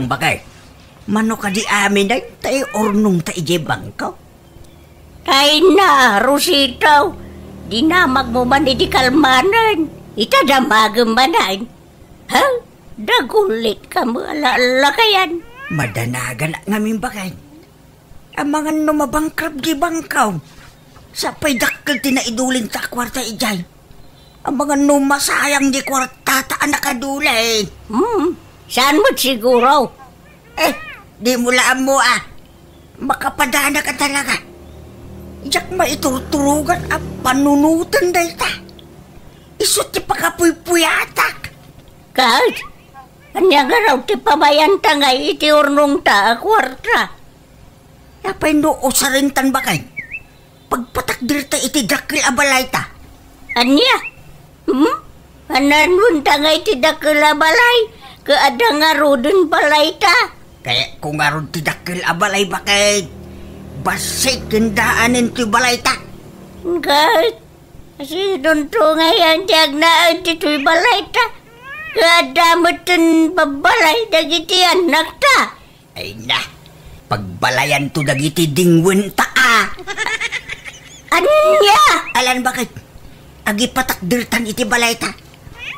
lang bakay. Mano ka di amin ay tayo ornong tayo bangkaw. Tay na, Rosito. Di namag mo man di kalmanan. Itadamagam manan. Ha? Dagulit ka mo ala kayan. Madanagan na ngamin bakay. Ang mga numabangkrab di bangkaw. Sapay dakkel tinaidulin ta kwarta ijay. Ang mga numasayang di kwarta ta nakadulay. Saan mo siguro? Di mo laan mo makapadana ka talaga. Iyak maituturugan ang panunutan dahi ta. Isot ti pakapuy-puyatak. Kahit, kanya nga raw ti pamayan ta nga iti urnong ta kwarta. Yapay no usarintan ba kay? Pagpatakdir ta iti dakil abalay ta. Anya? Ananun ta nga iti dakil abalay? Kaada nga rodon balay ta. Kaya kung nga ron ti dakil abalay ba kay? Basik kindaanin ti balay ta. Kahit, kasi doon to ngayon tiyag na iti tuy balay ta. Kaada mo tin babalay dagiti anak ta. Ay na, pagbalayan to dagiti dingwin ta Anya? Alan bakit? Agi patakdirtan iti balay ta.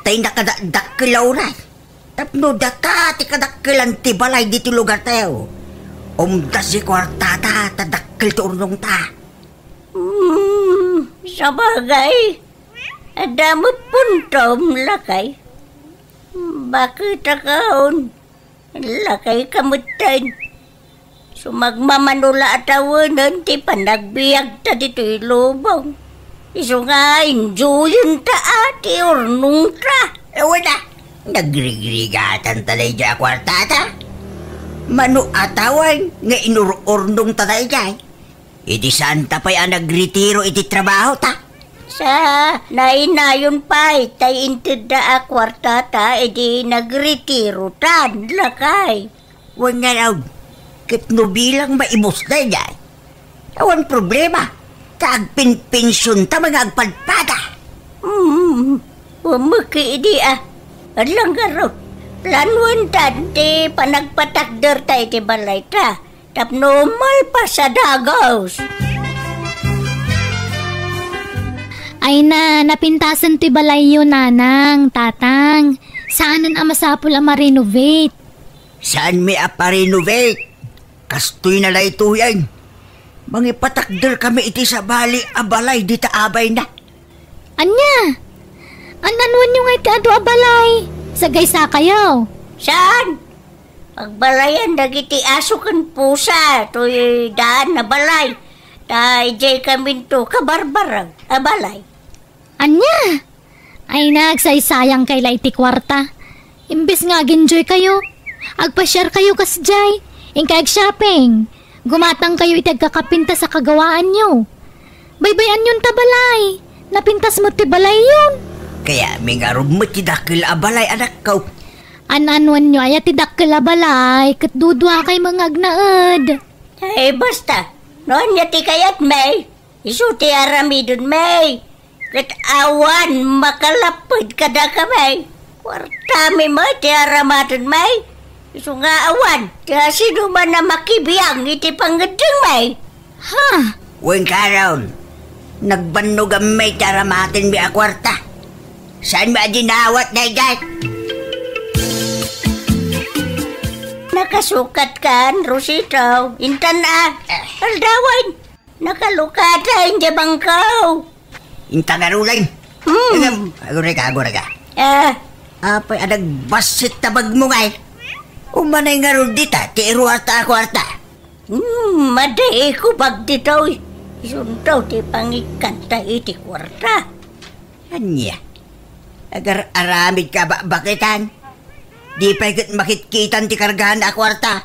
Tay nakadakilaw ray. Tapno data ti kadakkilan ti balay diti lugar tayo. Umdas si kwartata tadakkil ti urnong ta. Sa bagay, adamo puntom lakay. Bakit akaon? Lakay kamutan. Sumagmamanula atawanan ti panagbiag ta dito'y lubong. Iso nga enjoyin ta ati urnong ta. Wala. Nagrigrigatan talay dya kwartata. Mano atawan nga inururnong talay dya. Iti saan ta pa'y nagretiro iti trabaho ta? Sa nainayon pa itay intid da kwartata iti nagretiro tan lakay. Huwag nga raw. Kitno bilang maibos na dya. Awan problema. Kaagpin-pensyon ta mga agpadpada. Umaki di Alang garo, planuin tadi panagpatakder tayo ti balay ta. Tapno malpa sa dagaws. Ay napintasan ti balay yun, nanang, tatang. Saanan masapul ma-renovate? Saan may apa-renovate? Kastoy na lang ito yan. Mangipatakder kami iti sa bali abalay di taabay na. Anya? Ananuan nyo nga iti ado abalay? Sagay sa kayo. Saan? Pagbalayan dagiti aso kan pusa. To'y daan na balay. Jay kami to kabarbarang abalay. Anya? Ay nagsaysayang kay iti kwarta. Imbes nga ginjoy kayo. Agpa-share kayo kasjay. Ingkay shopping. Gumatang kayo iti agkakapinta sa kagawaan nyo. Baybayan yun tabalay. Napintas mo ti balay yun. Kaya may nga mo ti dakil abalay anak ko. Ananuan nyo ay ti dakil abalay. Katdudwa kay mga agnaad. Ay basta. Noon niya ti kayat may. Isu ti aramidon may. Kat awan makalapod kada ka may. Kwartami mo ti aramadon may. Isu nga awan. Ti sino man na makibiyang iti panggadang may. Ha? Huwag ka raon. Nagbanog ang may taramatin mi akwarta. Saan ba dinawat na igat? Nakasukat kan, Rosito. Intan Aldawan. Nakalukatan dya bangkaw. Intan na ruling. Agura ka. Apay, nagbasit tabag mo ngay. Umanay nga rin dita, tiro ata akwarta. Maday ko bag dito. Isuntaw ti pangikanta iti kwarta. Anya? Agar aramid ka bakitan? Di pa higit makitkitan ti kargahan na kwarta.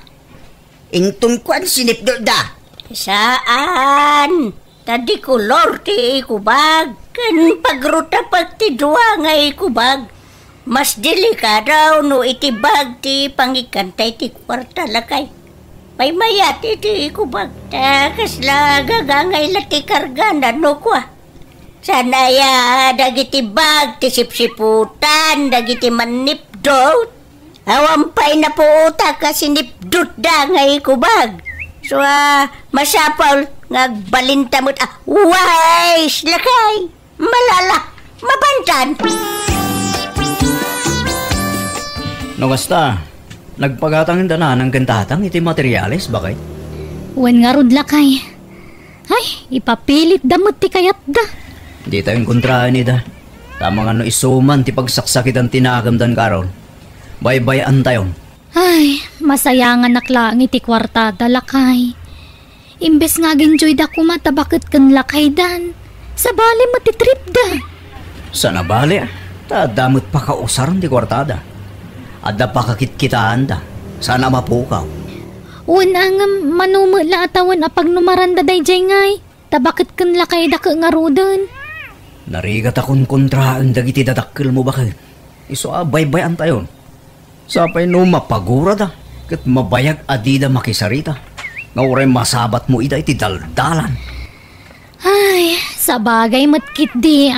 Ington ko ang sinipdo da. Saan? Tadi kulor ti ikubag. Kan pagruta pag ti dua nga ikubag. Mas delikadaw no itibag ti pangikantay ti kwarta lakay. May mayat iti ikubag. Takas la gagangay la ti kargahan no kwa. Sanaya dagiti bag ti sipsiputan dagiti manipdot. Awampay na po utak ka sinipdut da ngay kubag. So, masapal ngagbalinta mo't wais lakay. Malala, mabantan. No kasta, nagpagatangin da na ng gantatang iti materyales bakay? Wen nga rod lakay. Ay, ipapilit damot ti kayat da. Di tayong kontraan ni da. Tamang ano isuman ti pagsaksakit ang tinakamdan karon. Baybayan tayon. Ay, masayangan naklang iti kwartada lakay. Imbes nga ginjoy da kumata bakit kan lakay dan. Sa bali matitrip da. Sana bali, damot pa kausaran ti kwartada. Adda pa kakitkitaan da. Sana mapukaw. Una nga manumula atawan apag numaranda day jay ngay. Tabakit kan lakay da ka nga rudan. Narigat akong kontraan dagiti dadakkel mo bakit? Iso baybayan tayon. Sapay no mapagura da. Kat mabayag adida makisarita. Nga uray masabat mo ida iti daldalan. Ay, sa bagay matkit di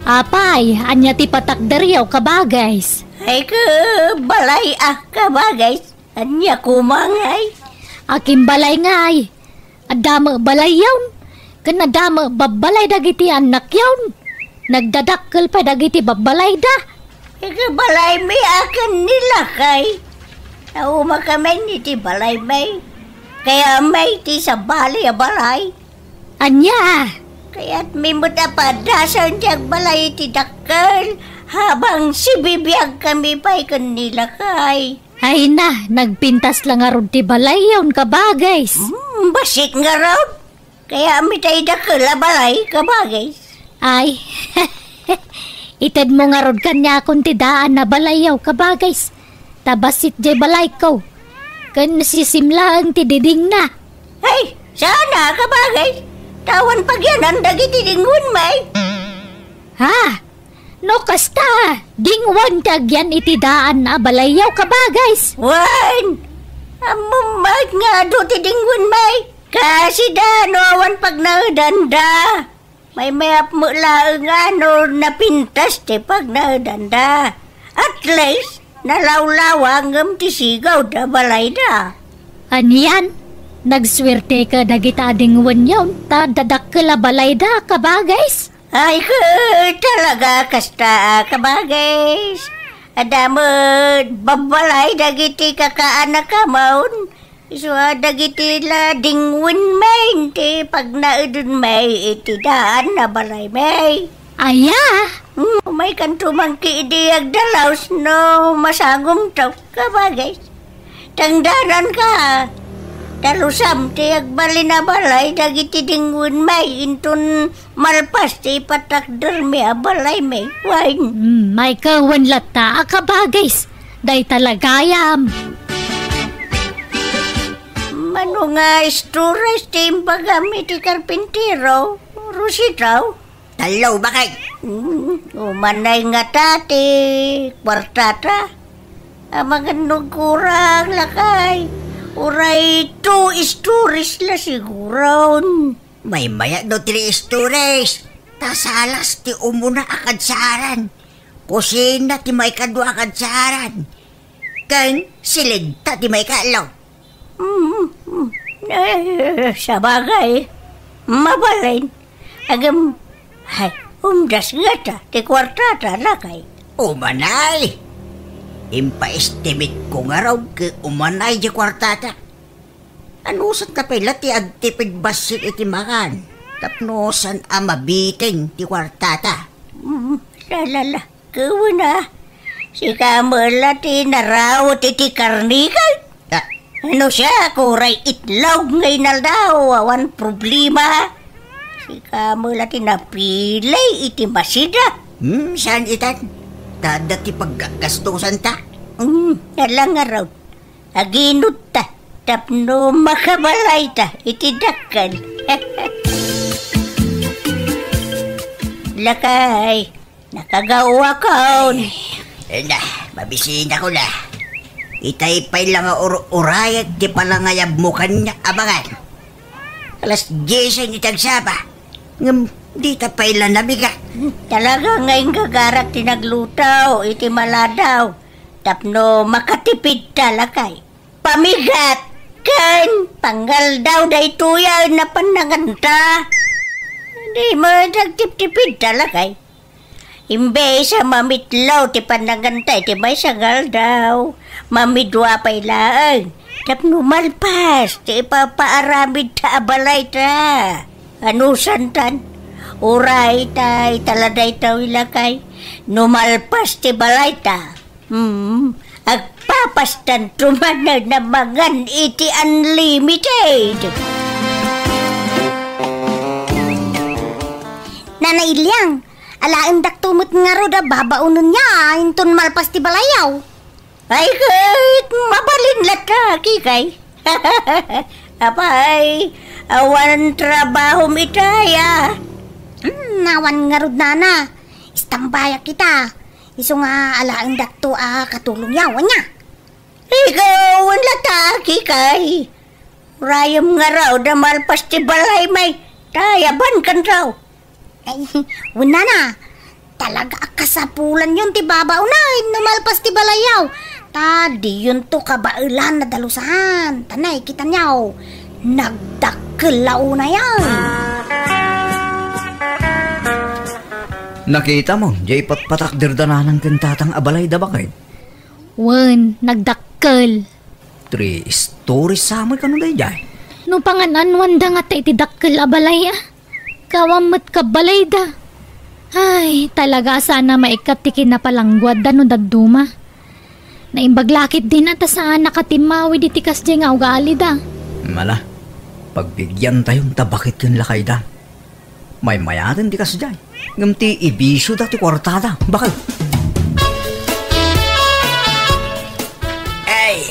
Apay, anya ti patakdaryaw kabagays. Ay ka, balay kabagay. Anya kumangay. Akim balay ngay. Adama balay yawn. Kanadama babalay dagiti anak yawn. Nagdadakkel pa dagiti babalay da. Ika balay may akan nila kay. Nauma kami niti balay may. Kaya may ti sa bali balay. Anya? Kaya't may mutapadasan tiyag balay ti dakkel. Habang si bibiyag kami pa'y kanila kay. Ay na, nagpintas lang nga ron ti balay yawn kabagays. Basit nga raw. Kaya may tayo dakkel balay kabagay. Ay, ited mo nga ron kanya kung tidaan na balayaw kabagays. Tabasit jay balay ko. Kan nasisimlaang tididing na. Ay, sana kabagay. Tawan pagyanan dagiti dingun may. Ha? No kasta, dingwan kagyan itidaan na balayaw kabagays. Wan! Amumag nga do ti dingun may. Kasi danoan pag naudanda. May mayap mo lang napintas ti pag naudanda. At least, nalawlawang ti sigaw da balay da. Aniyan, nagswerte ka dagita dingwan yawn, tadadakkel balay da kabagays. Ay ka, talaga kasta kabagays. Adamod, babalay dagiti kakaanak ka maun. So, dagiti la dingwin may, ti pag naudun may itidaan na balay may. Aya? May kantumang kiidiyag dalaws no masagom taw kabagay. Tangdanan ka. Talusam ti agbali na balay dagiti dingwin may intun malpas ti patakder mi abalay may. Wine. May kawan lata kabagays. Day talagayam. Mano nga storage ti imbagami ti karpintero. Rusitaw. Talaw bakay? Umanay nga tati. Kwartata. Amaganong kurang lakay. Uray 2 stories la siguron. May maya do 3 stories. Tasalas ti umuna akadsaran. Kusina ti may kadwa akadsaran. Kan siligta ti may kaalaw. Sa bagay, mabalain. Agam, ay, umdas nga ta, ti kwartata lakay. Umanay! Impa-estimate ko nga raw kay umanay di kwartata. Anusan ka pala ti agtipid basit iti makan. Tapnosan amabiting ti kwartata. Lalala, kawa na. Si Kamala ti narawat iti karnikan. Ano siya, kuray itlog ngay na daw, awan problema. Si Kamala ti napilay iti masida. Saan itan? Dati paggastusan ta? Alang nga raw. Aginut ta. Tapno makabalay ta. Iti dakkan. Lakay. Nakagawa kaon. Na, mabisina ko na. Itay-pay lang nga urayag di palangayab mo kanya abangan. Alas 10 ang itagsaba. Ngam, di tapay lang nabiga. Talaga ngayong gagarak tinaglutaw, iti maladaw. Tapno makatipid talakay. Pamigat, kan, panggal daw da ituya na pananganta. Hindi mo nagtip-tipid talakay. Imbe sa mamitlaw ti pananganta, iti may sagal daw. Mamidwa pa ilaan. Tapno malpas, ti ipapaaramid ta abalay ta. Ano santan? Uray tay, taladay taw ilakay. Numalpas ti balay ta. Agpapastan tumanag na magan iti unlimited. Nanay Ilyang, alaang daktumot nga ro da babaunon niya, inton malpas ti balayaw. Ay kahit mabalin lata, kikay. Apay, awan trabaho mitaya. Nawan nga rod nana, istambayak kita. Iso nga alaang dakto katulong yawan niya. Ikaw, wala ta, kikay. Rayam nga raw da malpas ti balay may tayaban kan raw. Ay, wala na. Talaga kasapulan yun ti babaw na, numalpas ti balayaw. Tadi yun to kabailan na dalusahan. Tanay, kita niyaw. Nagdakilaw na yan. Nakita mo, jay patpatakdir da ng kintatang abalay da bakay. Wen, nagdakkel. 3 stories sa amoy kanu day jay. No pangananwan da nga tayo tidakkel abalay Kawamat ka balay da. Ay, talaga sana maikatikin na palangguad da no daduma. Naimbaglakit din ata saan nakatimawi di tikas jay nga ugali da. Mala, pagbigyan tayong tabakit yun lakay da. May mayatin di kas jay. Ngamti ibisyo da ti kwartada. Bakal? Ay,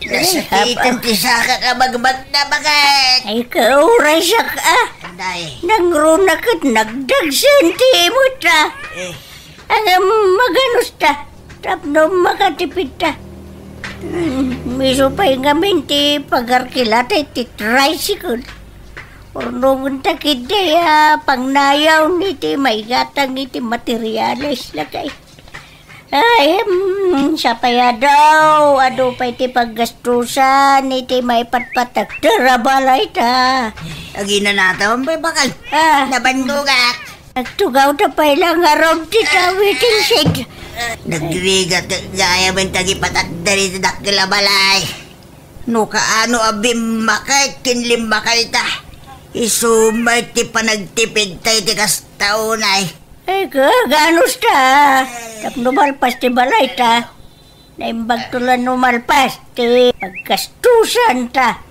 nasakitan ti saka ka magbag na bakit? Ay kauray siya ka. Anday. Nangrunakit nagdagsan ti imot ta. Ang maganos ta. Tapno makatipid ta. Miso pa'y ngamin ti pagarkilata ti tricycle. Ornong takid ya pangnayaw ni ti may gatang ni ti materialis lakay. Ay, siya pa ya daw. Ado pa'y ti paggastusan ni ti may patpatak tarabalay ta. Agi na natawan pa'y bakal. Nabandugak. Nagtugaw ta pa'y lang araw ti tawiting shed. Nagrigat gaya man tagi patagdari sa dakila balay. No kaano abim makay kinlim makay ta. Isumay ti panagtipid tayo ti kastaunay. Ay ganos ta. Tapno malpas ti balay ta. Naimbag tulan numalpas ti pagkastusan ta.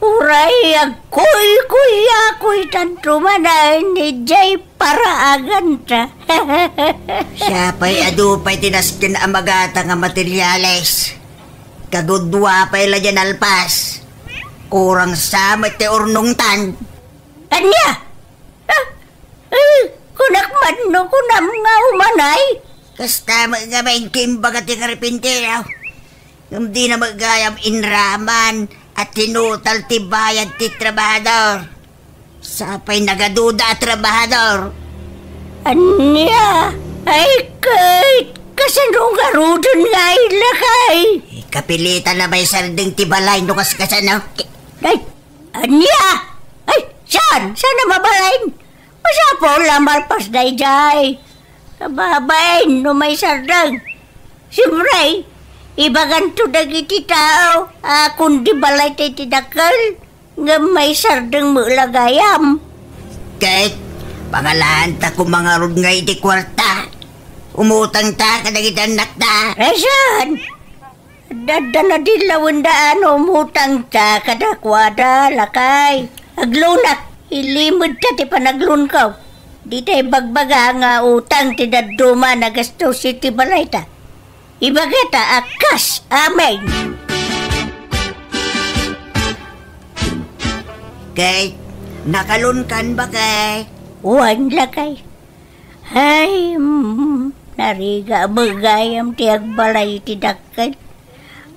Uray agkoy tanto manay ni Jay paraagan ta. Siya pa'y adupay tinaskin ang magata nga materyales. Kagudwa pa'y la dyan alpas. Kurang samay ti urnong tan. Anya? Kunakman no kunam nga umanay. Kasta nga may kimbaga ti karpintero. Hindi na magayam inraman at tinutal ti bayad ti trabahador. Sapay nagaduda at trabahador. Anya? Ay kay kasanong garudon nga ilakay. Kapilitan na may sarding ti balay no kas kasano. Ay, anya? Ay, saan? Saan na mabalain? Masapo lamalpas na ijay. Kababain no may sardang. Siyempre, ibagan to dagiti tao. Kundi balay tayo tidakal. Nga may sardang mulagayam. Kahit pangalaan ta kung mga rod nga iti kwarta. Umutang ta kadagiti anak ta. Resan? Dada na dilawan daan umutang ta kadakwada lakay. Aglunak. Ilimod ka ti panaglun ka. Di tayo bagbaga nga utang ti daduma na gasto si ti balay ta. Ibagata akas, amen. Kahit nakalun kan ba kay? Uwan lakay. Ay, nariga bagayam ti agbalay ti dakkan.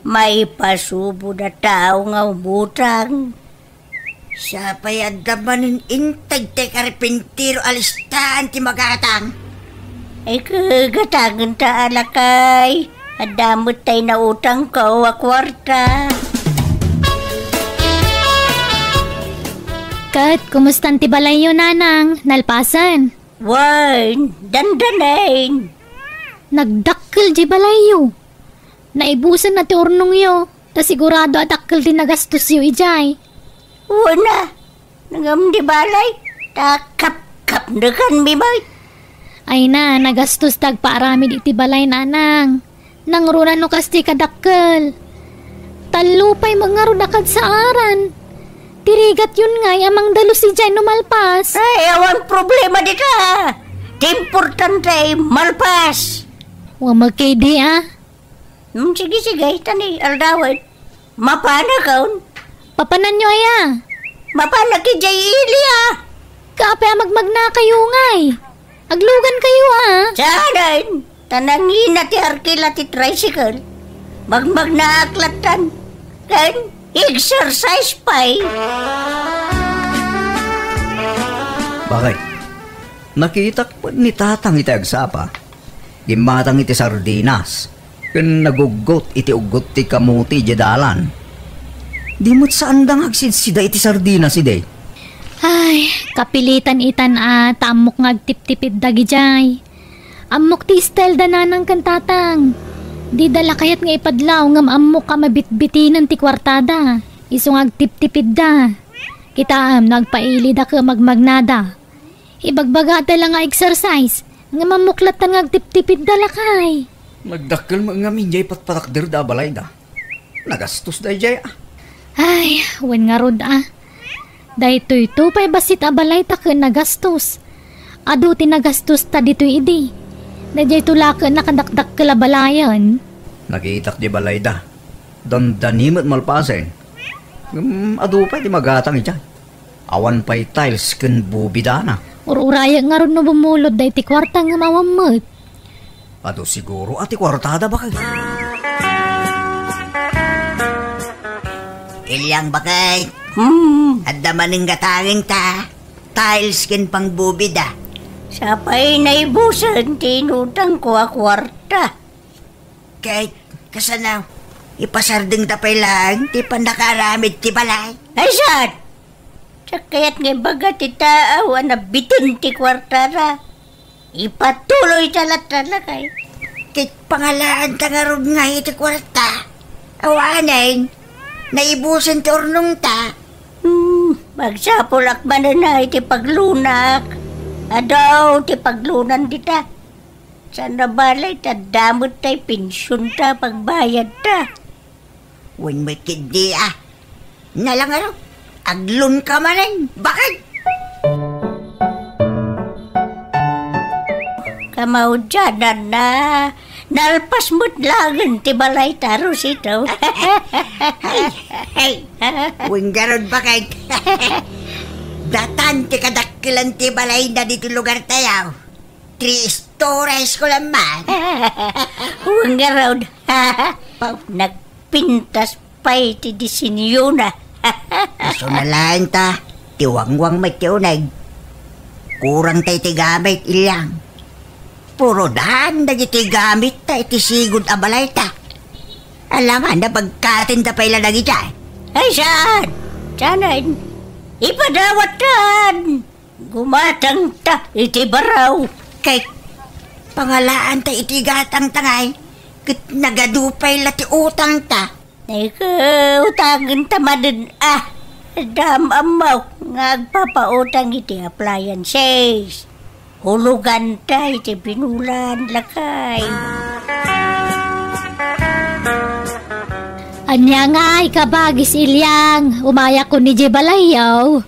May pasubo na tao nga umutang. Siya pa'y adamanin intag te karpintero alistaan ti magatang. Ay kagatangan ta alakay. Adamot tayo na utang ko a kwarta. Kat, kumustan ti balay yo, nanang? Nalpasan? Wine, dandanain. Nagdakkel di balay yo. Naibusan na ti urnong yo. Ta sigurado adakkel di nagastos yo ijay. Una, nangam di balay. Takap-kap na kan mi bay. Ay na, nagastos tagpaaramid iti balay, nanang. Nangrunan no kasti kadakkel. Talupay mga rudakad sa aran. Tirigat yun nga, amang dalo si Jay numalpas. Ay, awan problema dito. Importante, malpas. Wa magkaydi Sige, tani, aldawin. Mapana kaun. Papanan nyo aya. Mapana ki Jay Ili Kape magmagna kayo ngay. Aglugan kayo Sanain, tanangin na ti arkila ti tricycle. Magmagna aklatan. Kan, exercise pa'y. Bakit? Nakita ko ni tatang iti agsapa. Gimatang iti sardinas. Kun nagugot iti ugot ti kamuti jadalan. Di mo't saan dang agsida iti sardinas ide. Ay, kapilitan itan tamok ngagtip-tipid dagi jay. Amok ti style dananang kantatang. Di dala kayat nga ipadlaw ngam amok ka mabitbitinan ti kwartada. Iso ngagtip-tipid da. Kita nagpaili da ka magmagnada. Ibagbaga lang nga exercise. Nga mamuklatan ngagtip-tipid da lakay. Nagdakkel mga minjay patpatakder da balay da. Nagastos da jay Ay, wen nga rod Dahito'y pa'y basit abalay ta ka nagastos. Ado tinagastos ta dito'y idi. Dahito'y tulaka nakadakdak kalabalayan. Nakitak di balay da. Dandanimot malpasen. Ado pa'y di magatang ijay. Awan pa'y tiles ken bubidana. Ururaya nga ron no bumulod dahi ti kwarta nga mawamot. Ado siguro ati kwartada ba kayo? Ilyang bakay. At damaning gatangin ta. Tiles kin pang bubida. Sapay naibusan tinutang ko a kwarta. Kahit kasanaw. Ipasarding tapay lang. Ti pandakaramid ti balay. Ay saan? Sakayat nga baga ti taaw na bitin ti kwarta ra. Ipatuloy talat-tala kay. Kit pangalaan ta nga rod nga iti kwarta. Awanin. Naibusan ti urnong ta. Magsapulak ba na iti paglunak? Adaw ti paglunan dita. Sana balay ta damot tay pensyon ta pagbayad ta. Wen may kidi Nalang aglun ka manin. Bakit? Kamaudyanan na. Nalpas mo't lagan ti balay taros ito. Wen garod bakit? Datan ti kadakkilan ti balay na dito lugar tayaw. 3 stories ko lang man. Huwag nga raw. Nagpintas pa iti disinyo na. So nalain ta, tiwangwang may tiunag. Kurang tayo ti gamit ilang. Puro daan na iti gamit ta iti sigod abalay ta. Alangan na pagkatin ta pala na gita. Ay saan? Saan? Ipadawatan. Gumatang ta iti baraw. Kay pangalaan ta iti gatang tangay. Kit nagadupay lati utang ta. Ay utangin ta madin Dam amaw ngagpapautang iti appliances. Hulugan ta iti binulan lakay. Anya nga ikabagis ilyang. Umaya ko ni Jebalayaw.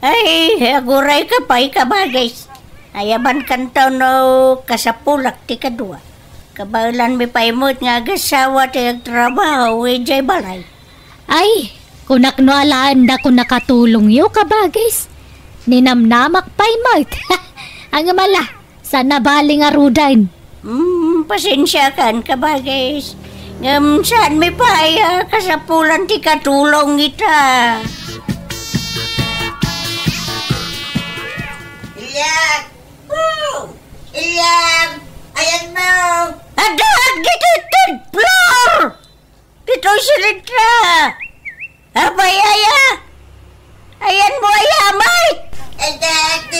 Ay, aguray ka pa ikabagis. Ayaban kantaw no kasapulak ti kadua. Kabailan mi paimot nga agasawa ti agtrabaho ijay balay. Ay, kunak no alaan da ko nakatulong yo kabagis. Ninamnamak paimot. Ang mala, sana baling arudan. Pasensya kan kabagis. Ngam saan mi paya kasapulan ti katulong ita.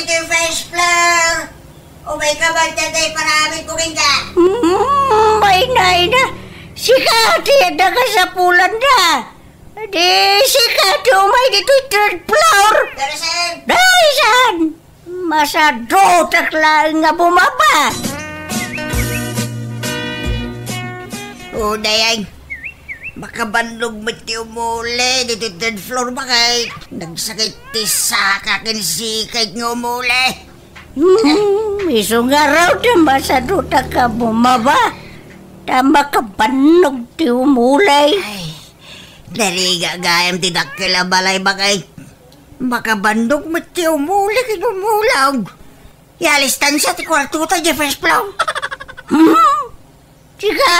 ito yung first floor. O may kabanta tayo paramit ko rin ka. May na. Si Kati na kasapulan na. Di si Kati umay dito yung third floor. Darasan. Darasan. Masado taklaan nga bumaba. O dayang. Makabanlog mo tiyo muli. Dito yung third floor ba kay? Nagsakit ti sa kakinsikay nga muli. Iso nga raw na masado ka bumaba. Tama ka banog ti umulay. Ay, nariga gayam ti dakila balay ba kay? Makabandog mo ti umuli kinumulaw. Yalistan siya ti kwartuta di first floor. Chika,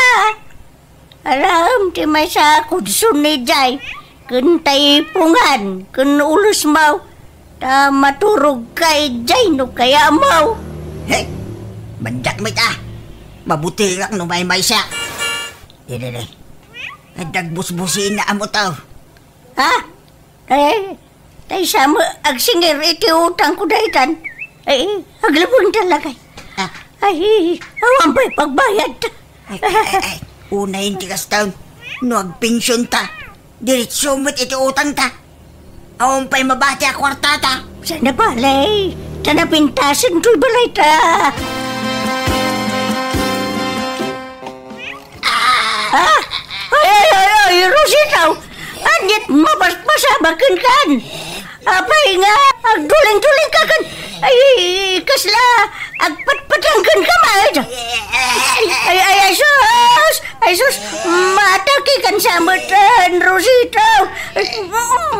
alam ti may sa kudsun ni Jay. Kun taipungan, kun ulus mau. Ta maturog kay Jay no kaya mau. Hey, mandak mo ta. Mabuti lang no may siya. Dili. Nagdagbus-busin na amo tao. Ha? Tay sama agsingir iti utang ko daytan. Ay, aglabon talaga. Ay, awan pa'y pagbayad. Ay, unahin ti kastaon. No agpensyon ta. Diretsyo mo't iti utang ta. Awan pa'y mabati a kwartata. Sana balay. Sana pintasin to'y balay ta. Ay, Rositaw. Anyat mapaspasabakan kan. Apay nga, agduling-duling ka kan. Ay, kasla, agpatpatangkan ka maid. Ay, sus. Ay, sus, mataki kan sa matan, Rositaw.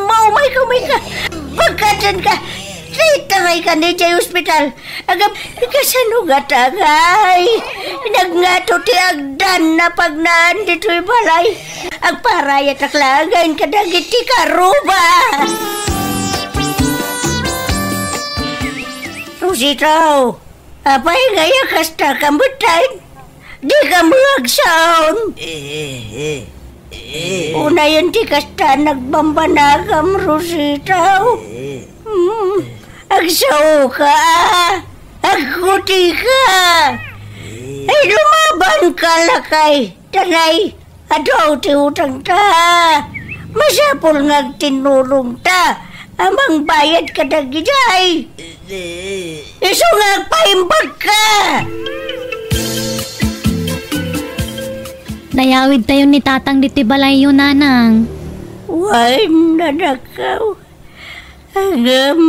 Maumay ka. Pagkatan ka. Tangay ka ni Jay Hospital. Agam, kasano gatangay. Nagngato ti agdan na pagnaan dito'y balay. Agparayat aklagan kadagit ti karuba. Rositaw, apay gaya kasta kambutan. Di ka magsaon. Una yun ti kasta nagbambanagam, Rositaw. Agsaw ka. Agkuti ka. Ay, lumaban ka lakay. Tanay, adaw ti utang ta. Masapol ngagtinulong ta. Amang bayad ka dagijay. Iso ngagpaimbag ka. Nayawid tayo ni tatang diti balay yun, nanang. Way nanakaw. Agam,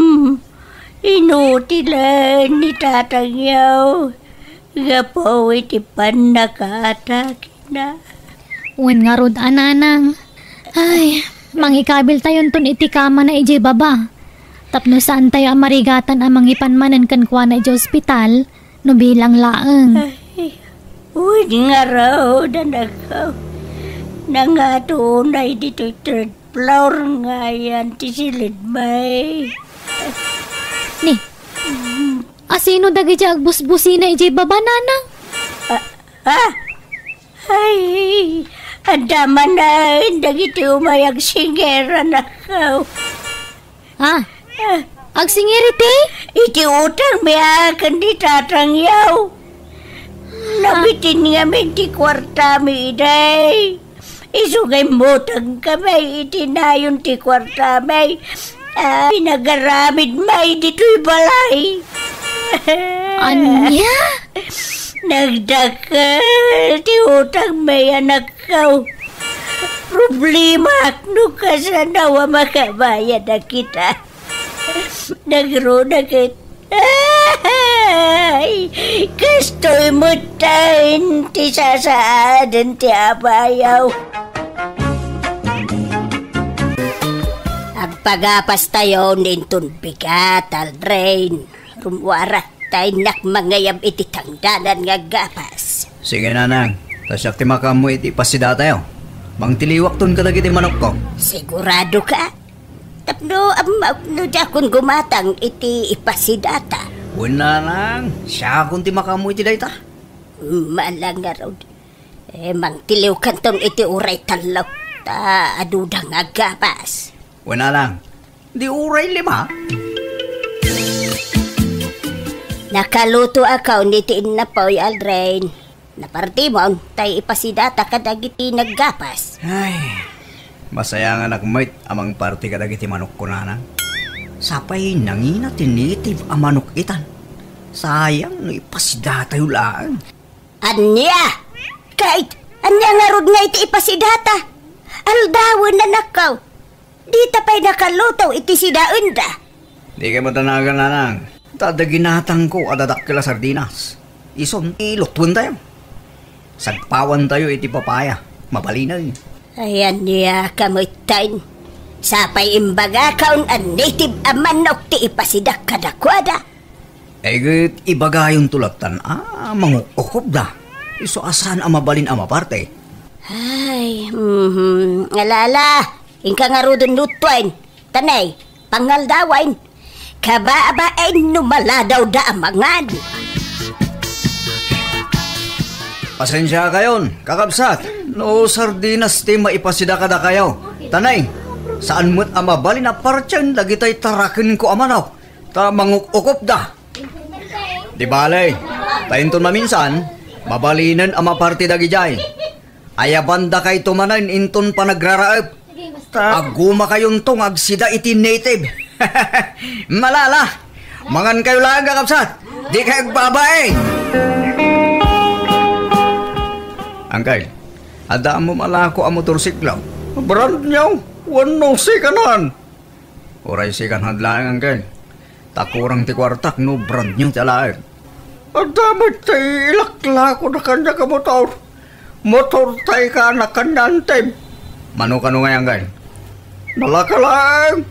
inutilan ni tatang yaw. Gapaw iti panakataki na. Uwan nga rod, nanang. Ay, mangikabil tayo ton iti kama na iji baba. Tapno saan tayo amarigatan amang ipanmanan kan kwa na iji ospital, no bilang laeng. Ay, uwan nga raw nanakaw. Nangatunay dito third floor nga yan ti silid may. Ni, asino dagi di agbusbusi na iji baba, nanang? Ay, andaman na dagiti umayag singera na kao. Agsingiriti? Iti utang may akan di tatang yaw. Nabitin nga may ti kwarta mi iday. Isugay motang kamay itinayon ti kwarta may. Pinagaramid may dito'y balay. Anya? Nagdakal ti utang may anak kaw. Problema no kasanawa makabayad na kita. Nagrunagit. Ay, kastoy mo tayo ti sasaadan ti abayaw. Agpagapas tayo nintun bigat aldrain. Rumwarat tayo nakmangayam iti tangdanan nga gapas. Sige, nanang. Tasyak ti makamu iti pasida tayo. Mang tiliwak ton kadag iti manok ko. Sigurado ka? Tapno no dakon gumatang iti ipasidata. Wala nang. Siya kung ti makamu iti dayta. Malang nga raw. Mang tiliw kantong iti uray talaw. Ta adudang nga gapas. Wala lang. Di uray lima. Nakaluto ako ni tiin na po, Aldrin. Naparti mo, tay ipasidata kadagiti naggapas. Ay, masaya nga nagmait amang party kadagiti manok ko na. Sapay nangina tinitiv ang manok itan. Sayang no ipasidata yung laan. Anya! Kahit anya nga rod nga iti ipasidata. Aldawin na nakaw. Di tapay nakaluto iti sidaun da. Di kayo matanagan nanang. Tadaginatang ko adadak kila sardinas. Ison ilutun tayo. Sagpawan tayo iti papaya. Mabalinay. Ayan niya kamutain. Sapay imbaga kaun ang native a manok ti ipasidak kadakwada. Egit ibaga yung tulatan. Mangukukob da. Iso asan ang mabalin ang maparte. Ay, alala. Inka nga rodon lutuin. Tanay, pangaldawain. Kabaabain numala daw da amangan. Pasensya kayon, kakabsat. No sardinas ti maipasida kada kayo. Tanay, saan mo't ang mabalin na partyan dagitay tarakin ko amanaw. Ta mangukukop da. Di balay, tainton maminsan, mabalinan ang maparti dagijay. Ayabanda kay tumanan inton pa nagraraap. Aguma kayon tong agsida iti native. Malala, mangan kayo lang kakabsat. Di kayo babae. Angkay, ada mo malako ang motorsiklo. Brand niyaw, wano sikanan. Oray sikan hadlaang angkay. Takurang ti kwartak no brand niyaw talaag. Ada mo tayo ilakla ko na kanya ka motor. Motor tayo ka na kanyantem. Mano-kano nga angkay? Nalakalang.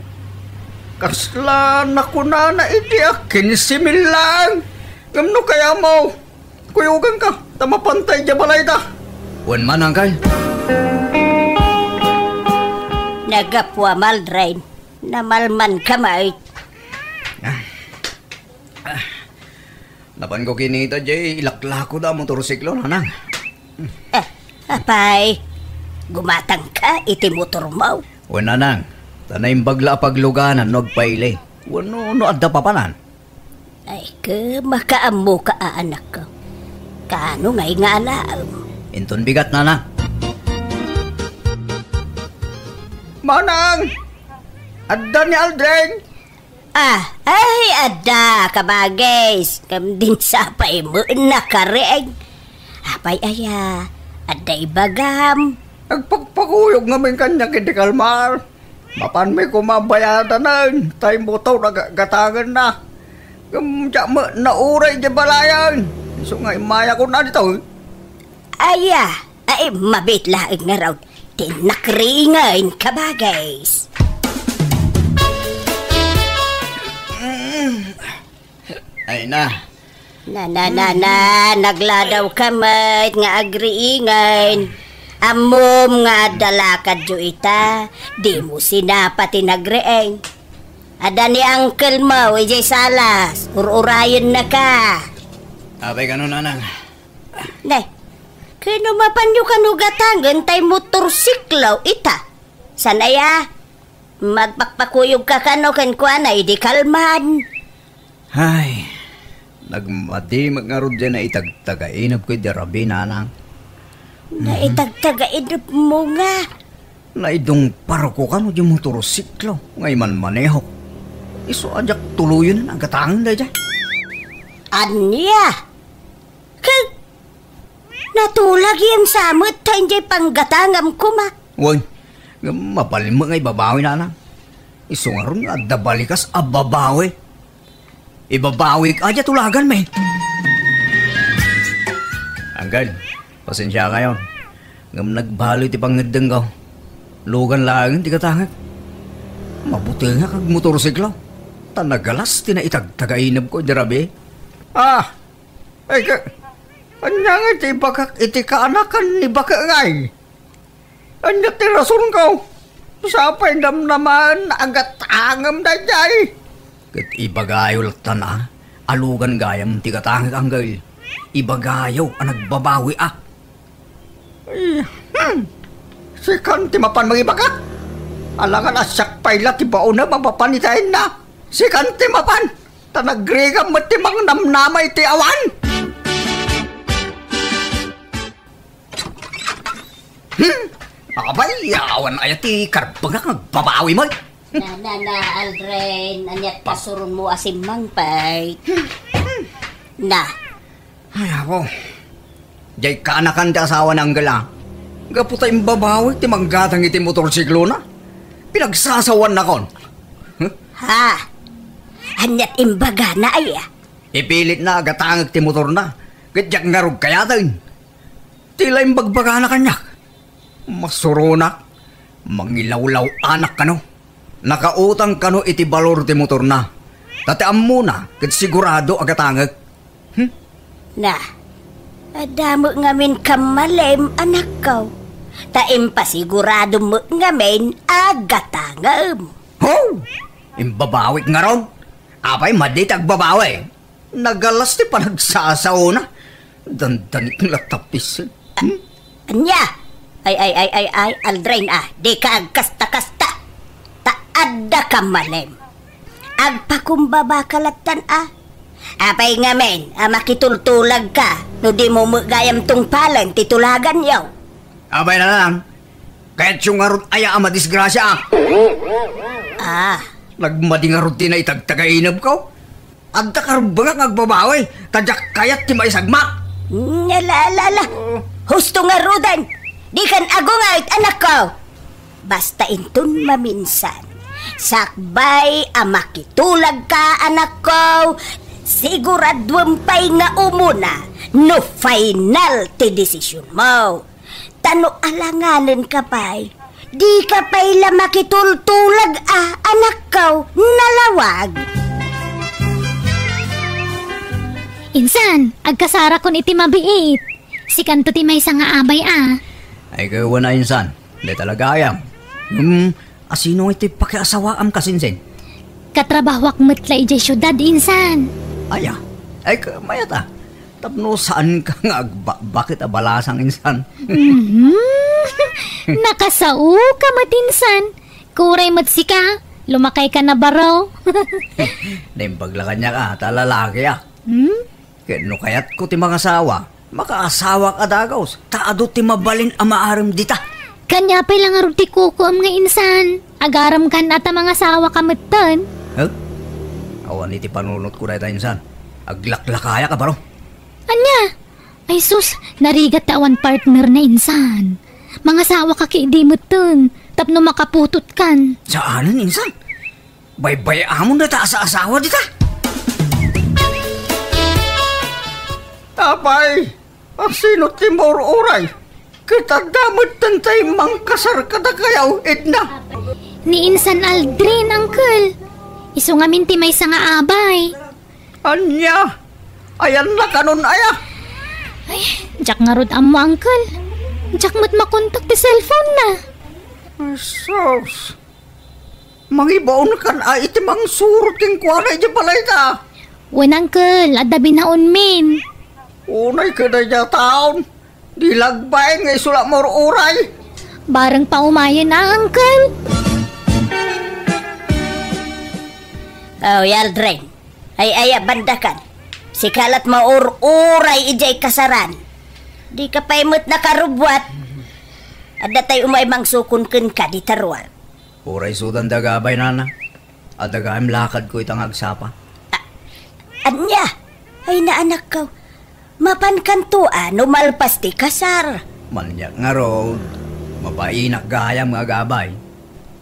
Kasla na kuna na iti akin similang. Gamno kaya mo. Kuyugan ka, tamapantay dya balay ta. Wan man angkay. Nagapwa maldrain. Namalman kamay. Napan ko kinita jay ilakla ko da motorsiklo nanang. Apay, gumatang ka iti motor mo. Wan nanang, tanay bagla pagluganan nagpaili. Wano no adda papanan. Ay ka, makaamo ka anak ko. Kaano nga'y nga alaam? Inton bigat nanang. Manang! Adda ni Aldrin! Ay, ada, kabagis. Kam din sapay mo na kareg. Apay aya, ada ibagam. Nagpagpakuyog ngamin kanya kiti kalmar. Mapan may kumabayatan na. Tayo mo ito nagatangan na. Kamdya mo nauray di balayan. So nga imaya ko na dito. Aya, ay mabitlaig nga raw. Tinakringain kabagis. Ay na. Nagladaw kamay nga agriingain. Amom nga dalakad jo ita, di mo sinapati nagreeng. Ada ni uncle mo, ijay salas, ururayon na ka. Abay ganun nanang. Ne, kinumapan nyo kanugatangan tay motorsiklo ita. Sanaya, magpakpakuyog ka kano kan di kalman. Ay, nagmadi magngarod dyan na itagtagainap ko di rabi nanang. Na itagtagainap mo nga. Naidong paroko ka no di motorsiklo. Ngay man maneho. Iso ajak tuluyon na nagatangan da dyan. Anya? Kag natulag yung samot tayo dyan panggatangam ko ma. Uy, mapalin mo ngay babawi nanang. Iso nga ron adda balikas ababawi. Ibabawi ka aja tulagan may. Anggal, pasensya kayo. Ngam nagbalo iti pangedeng ko. Lugan lang ti katangag. Mabuti nga kag motorsiklo. Tanagalas tinaitagtagainab ko dirabi. Ay ka. Anya nga iti bakak iti kaanakan ni baka ngay. Anya ti rason ko. Sapay naman agatangam da jay. Kat ibagayo laktan alugan gayam ti katangag anggal. Ibagayo ang nagbabawi Si kanti mapan magibaka. Alangan asyak payla ti baon na mapapanitain na. Si kanti mapan. Tanagriga matimang namnamay ti awan. Abay, awan ay ti karbaga kang babawi mo. Na, Aldrin, anyat pasurun mo asimang pay. Na. Ay, ako. Diyay kaanakan ti asawa ng gala. Gaputa yung babawi ti manggatang iti motorsiklo na. Pinagsasawan na kon. Ha? Anyat imbaga na ay Ipilit na agatangag ti motor na. Gadyak ngarog kaya din. Tila yung bagbaga na kanyak. Masurunak. Mangilawlaw anak kano. Nakautang kano iti balor ti motor na. Tatiam muna, kat sigurado agatangag. Na, adamo ngamin kamalem anak ko. Taim pasigurado mo ngamin agatangam. Ho! Imbabawik nga ron. Apay maditag babawi. Nagalas ti panagsasaw na. Dandanik latapis. Anya? Ay, Aldrin di ka agkasta-kasta. Taadda ka malem. Agpakumbaba kalatan Apay ngamen, makitultulag ka. No di mo gayam tong palan, titulagan yaw. Abay na lang. Kahit yung nga ron aya madisgrasya. Nagmadi nga ron na itagtagainab ko. Adda ka ron ba nga agbabawi? Tadyak kayat ti maisagma. Nalala. Husto nga rudan. Di kan agungayt anak ko. Basta intun maminsan. Sakbay makitulag ka anak ko. Siguradwang pay nga umuna. No final ti desisyon mo. Tano alanganin ka pay. Di ka pay la makitultulag anak ko. Nalawag. Insan, agkasara kon iti mabiit. Si kanto ti may nga abay Ay kayo na insan. Di talaga ayam. Asino iti pakiasawaam kasinsin? Katrabahwak metla ijay syudad, insan. Aya. Ay mayata. Tapno saan ka nga bakit abalasang insan? Nakasao ka matinsan. Kuray matsika. Lumakay ka na baraw. Naimbaglakan niya ka. Talalaki Kaya no kayat ko ti mga asawa. Makaasawa ka dagaws. Taado ti mabalin amaaram dita. Kanya pa lang arong ti kuko am nga insan. Agaram kan ata mga asawa kamatan. Awan iti panunot ko na ita insan. Aglaklakaya ka baro. Anya? Ay sus, narigat tawan partner na insan. Mga asawa ka kiidi mo tun. Tapno makaputot kan. Saanan insan? Baybay amon na ta sa asawa dita. Apay, sino ti oray? Kita damot tantay mangkasar kada kayaw, Edna. Ni Insan Aldrin, uncle. Iso nga minti may nga abay. Anya? Ayan na kanon aya. Ay, jak nga rod amo, uncle. Jak mo't makontak ti cellphone na. Sos. Mangibaon kan iti mang surot king kwaray di balay ta. Wen, uncle, adabi na min. Unay ka na niya taon. Dilagbay nga isulak mo uray. Barang paumayan na, uncle. Aldrin. Ay, bandakan. Sikalat mauray ijay kasaran. Di ka paimot na karubwat. Ada tayo umaymang sukun ka di tarwal. Uray sudan dagabay nana. At dagaim lakad ko itang agsapa. Anya? Ay na anak ko. Mapan kantuan, umalpas ti kasar. Manyak nga ro, mapainak gayam nga gabay.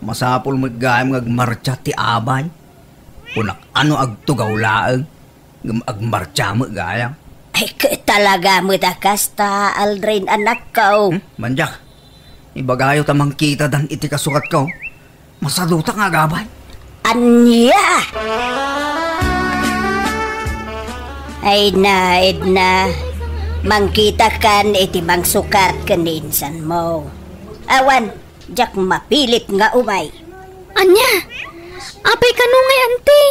Masapul mo gayam nga agmarcha ti abay. Unak ano agtugaw laang, agmarcha mo gayam. Ay talaga mo da kasta, Aldrin anak ko. Manyak, ibagayo tamang kita dan iti kasukat ko. Masaduta nga gabay. Anya! Ay na, Edna. Mangkita kan iti mang sukat kaninsan mo. Awan, jak mapilit nga umay. Anya? Apay ka nung ngay, auntie?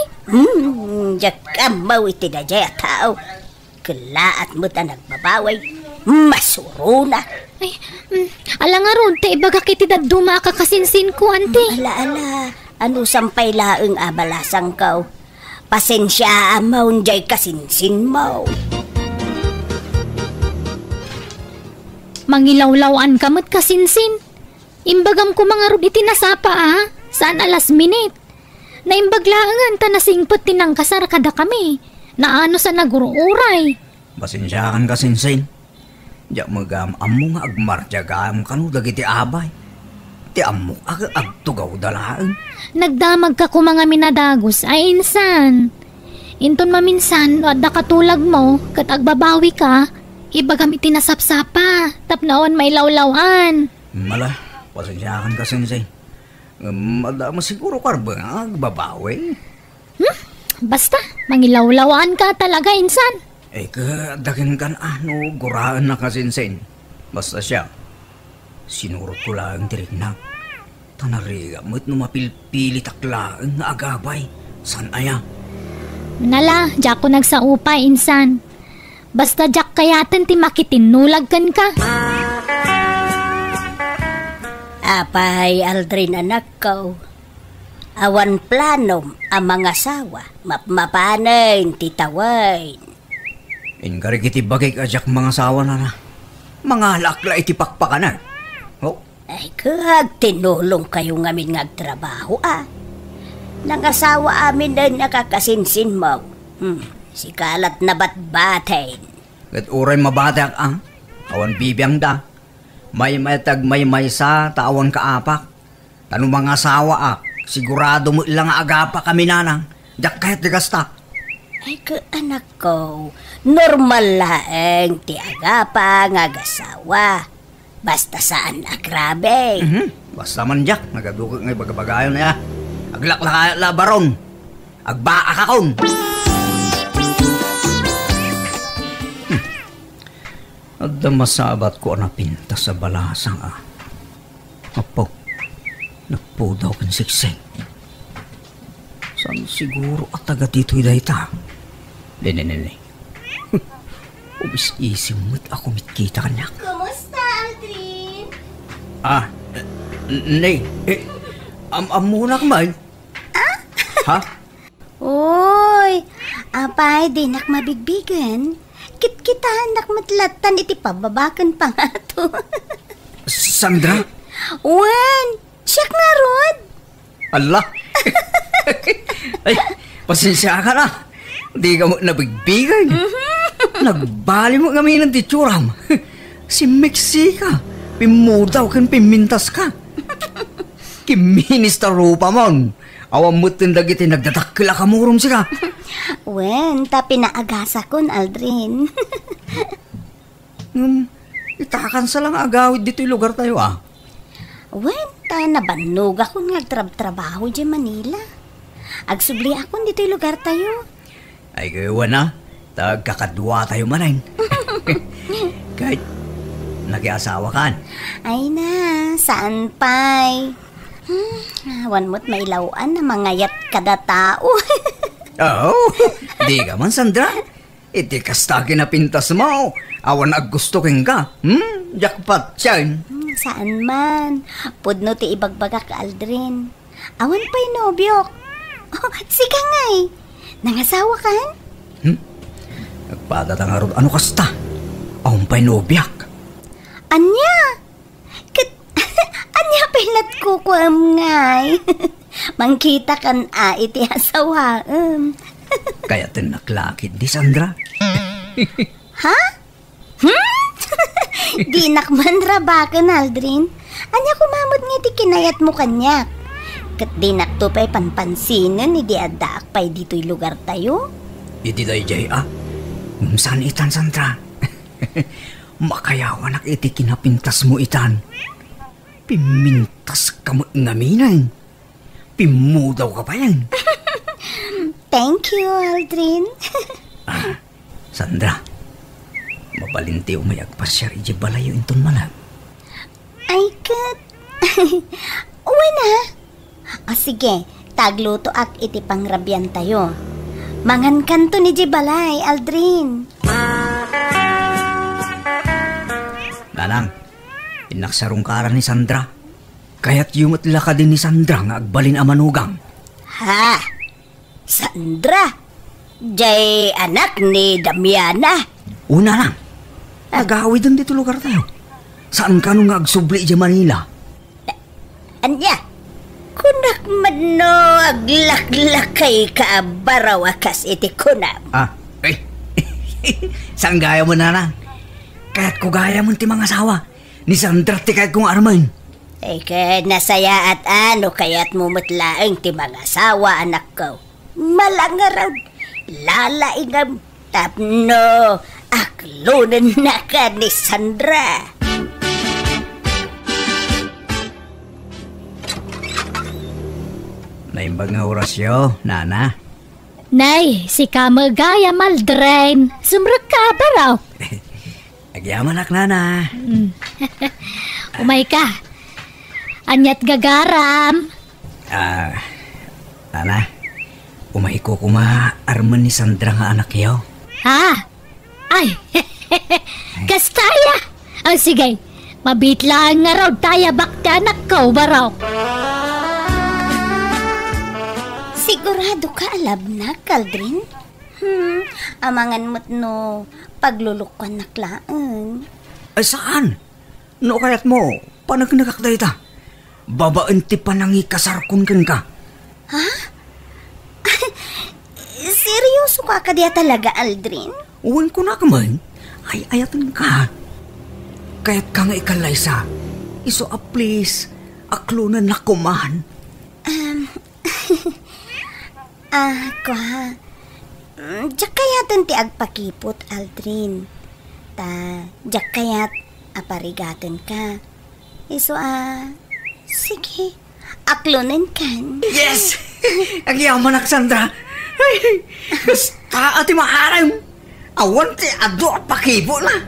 Jak amaw iti na jaya tao. Kalaat mo ta nagbabaway. Masuruna. Ay, ala nga ron, te ibaga kiti daduma ka kasinsin ko, auntie. Ala, ano sampay laeng abalasang kaw. Pasensya amaw jay kasinsin mo. Mangilawlawan kamot kasinsin. Imbagam ko mga rod iti nasapa Saan alas minute? Naimbaglaangan ta nasingpot tinang kasar kada kami. Naano sa naguruuray. Pasensyakan ka sinsin. Diyak magam-am mo nga agmartyagaan kanu dagiti abay. Ti ammo agtugaw dalaan. Nagdamag ka ko mga minadagos ay insan. Inton maminsan at nakatulag mo kat agbabawi ka, ibagam itinasapsapa tapnaon may lawlawan. Mala, pasensyakan ka sinsin. Madama siguro karba nga agbabawi. Basta, mangilawlawan ka talaga insan. Kadakin kan guraan na kasinsin. Basta siya. Sinurot ko lang tirignak. Tanariga mo't numapilpili taklaan nga agabay. San aya? Nala, jak ko nagsaupay insan. Basta jak kayaten ti makitinulag kan ka. Apay Aldrin anak ko. Awan planom ang mga asawa. Mapmapanayin titawain. Ingari kiti bagay ajak mga sawa na. Mga lakla iti pakpakanan. Oh. Ay kag tinulong kayo ngamin ngagtrabaho Nangasawa amin na nakakasinsin mo. Si kalat na batbatain. Kat uray mabatak awan bibiyang da. May sa taawan kaapak. Tanong mga asawa sigurado mo ilang agapa kami nanang. Diyak kahit digasta. Ay ka anak ko, normal laeng ti agapa ngagasawa. Basta saan agrabe. Basta man diyak, nagadukot ngay bagabagayon na ya. Aglak la baron. Agbaak akon. Adda masabat ko na pinta sa balasang Apo, nagpudaw kan siksing. San siguro at taga dito'y dayta? Lene. Ubis isimot ako mitkita kanya. Kumusta, Aldrin? Nay, amunak man. Ha? Uy, apay, di nak mabigbigan. Kit-kitahan nak matlatan iti pababakan pa nga to. Sandra? Wan, siyak nga rod. Allah! Ay, pasensya ka na. Di ka mo nabigbigan. Nagbali mo kami ng titsuram. Si Mexica, pimudaw kan pimintas ka. Kiminis ta rupa mon. Awam mo't tindag iti nagdadakila ka murom sika. Wen, ta pinaagasa kon, Aldrin. Itakan sa lang agawid dito'y lugar tayo Wen, ta nabanog ako ngagtrabaho di Manila. Agsubli ako dito'y lugar tayo. Ay kayo na, tagkakadwa tayo manayin. Kahit nag-iasawa kan. Ay na, saan pa'y? Awan mo't may lawan na mangayat kada tao. Di ka man, Sandra. Iti kastagi na pintas mo. Awan aggusto keng ka. Jackpot siyan. Saan man? Pudno ti ibagbagak, Aldrin. Awan pa'y nobyok. Sige ngay. Nangasawa kan? Nagpadatang arod. Ano kasta? Awan pa'y nobyak. Anya? Anya pilat ko ngay. Mangkita kan iti asawaan. Kaya tinaklakid di Sandra. Ha? Di nakman rabakan, Aldrin. Anya kumamot nga iti kinayat mo kanyak. Kat di naktupay panpansinan ni di adaak pa'y dito'y lugar tayo. Iti day jay saan itan, Sandra? Makayawan ak iti kinapintas mo itan. Pimintas ka mo ngaminay. Pimudaw ka pa yan. Thank you, Aldrin. Sandra, mabalinti umayag pa siya iji balayo inton malag. Ay, kat. Uwi na. Sige, tagluto ak iti pangrabyan tayo. Mangan kanto ni Jibalay, Aldrin. Nanang, inaksarong kara ni Sandra. Kaya't yumatla ka din ni Sandra nga agbalin a manugang. Ha? Sandra, jay anak ni Damiana. Una lang, nag-aaway din dito lugar tayo. Saan ka nung agsubli di Manila? Anya, kunak man no aglaklakay ka baraw akas iti kunam. Ay, saan gaya mo na lang? Kaya't ko gaya mo ti mga asawa. Ni Sandra ti kahit kong arman. Ay ka nasaya at ano kaya't mumutlaang ti mga asawa anak ko. Malangaraw, lalaingam, tapno, aklunan na ka ni Sandra. Naimbag nga orasyo, Nana. Nay, si Kamagaya Maldren. Sumrag ka ba raw? Agyaman ak, Nana. Umay ka. Anyat gagaram. Nana, umay ko arman ni Sandra nga anak yaw. Ha? Ay, kastaya. Sige, mabitlaan nga raw taya bakti anak ko ba raw? Sigurado ka alab na, Aldrin? Amangan mo't no paglulukan na klaan. Ay, saan? No kayat mo, panagnagak da ita. Babaan ti panangi kasarkun ka. Ha? Seryoso ka diya talaga, Aldrin? Uwan ko na kamay. Ay, ayatan ka. Kaya't ka nga ikalaysa. Iso please, aklunan na kumahan. Ko ha. Diyak kayatan ti agpakipot, Aldrin. Diyak kayat aparigatan ka. Iso sige, aklunan kan. Yes! Agyaman ak, Sandra. Ay, basta ati maaram. Awan ti ado at pakipo na.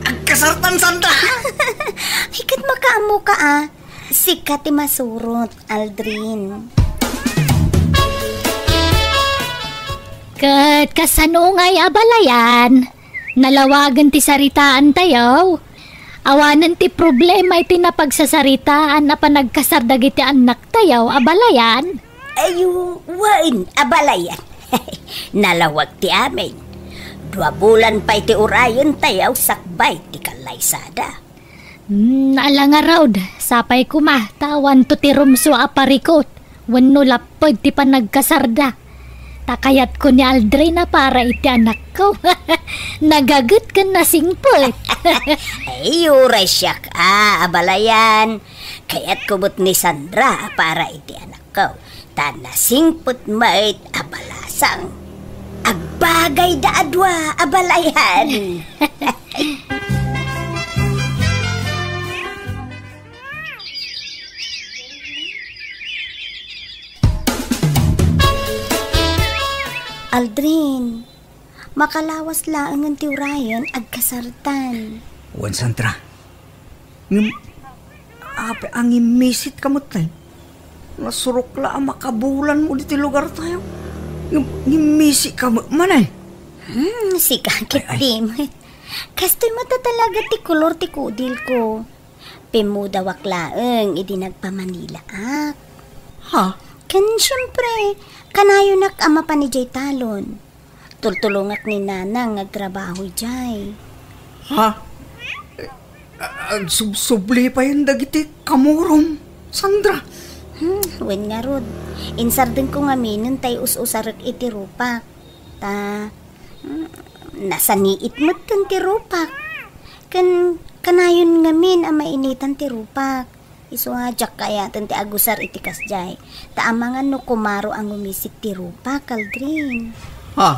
Agkasartan, Sandra. Hikat makaamo ka Sikat ti masurot, Aldrin. Kat kasanungay abalayan, nalawagan ti saritaan tayo. Awanan ti problema iti napagsasaritaan na panagkasardag iti anak tayo, abalayan. Ayo, wain, abalayan. Nalawag ti amin. 2 bulan pa iti urayon tayaw sakbay ti kalaysada. Naalanga raw, sapay kumatawan to ti rumso aparikot. Wano lapod ti panagkasarda. Takayat ko ni Aldrin na para iti anak ko. Nagagot ka na singpot. Ay, uray siya ka, abalayan. Kaya't kubot ni Sandra para iti anak ko. Tanasingpot mait abalasang. Agbagay da adwa, abalayan. Aldrin, makalawas laang ang tiurayan agkasartan. Wan, Sandra. Ang imisit kamot tayo. Nasurok la makabulan mo dito lugar tayo. Ngimisi ka manay. Si kakit tim. Kastoy mo ta talaga ti kulor ti kudil ko. Pimudawak laang idi nagpamanila ak. Ha? Kan syempre, kanayo nak ama pa ni Jay Talon. Tultulungak ni Nanang nagtrabaho Jay. Ha? Subli pa yung dagiti kamurom, Sandra. Wen nga rod. Insarden ko nga minun tay us-usarak iti rupak. Nasaniit mo tan ti rupak. Kanayon nga min ang mainitan ti rupak. Iso nga jak kaya tan ti agusar iti kasjay. Taamangan no kumaro ang umisik ti rupak, Aldrin. Ha?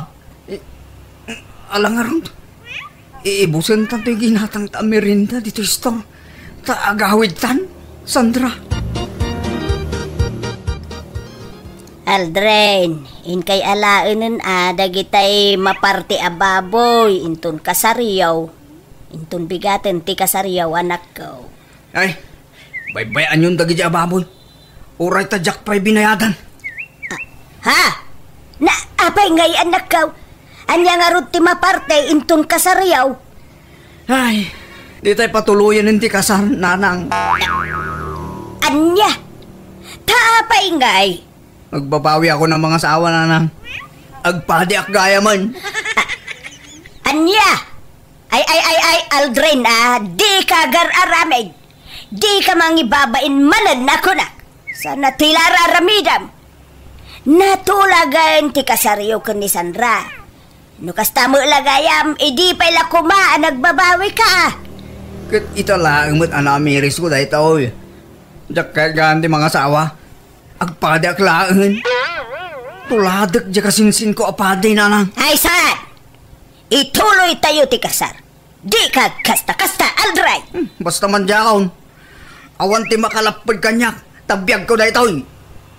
Alang nga ron. Iibusan tan ti ginatang tamerinda dito store. Agawid tan, Sandra. Aldrin, in kay alaanan dagitay maparti ababoy, intun kasariyaw. Intun bigaten ti kasariyaw anak ko. Ay, baybayan yung dagi di ababoy. Uray ta jak pa'y binayadan. Ha? Na apay ngay anak ko? Anya nga ron ti maparte, intun kasariyaw. Ay, di tayo patuluyan ng ti kasar, Nanang. Anya? Taapay ngay? Magbabawi ako ng mga asawa na nang agpadi ak gaya man. Anya! Ay, Aldrin, di ka gar-aramid. Di ka mangibabain manan ako na. Sana tila raramidam. Natulagan ti kasaryo ka ni Sandra. Nukas tamo lagayam, di pa ila kuma, nagbabawi ka. Kat italaang mo't anamiris ko dahil taoy. Diyak kaya ganti mga asawa. Agpadi ak laangan. Tuladak diya kasinsin ko apadi na nang. Ay, saan? Ituloy tayo ti kasar. Di ka kasta-kasta, Aldray. Basta man diyakon. Awan ti makalapad kanyak. Tabiyag ko dahil taoy.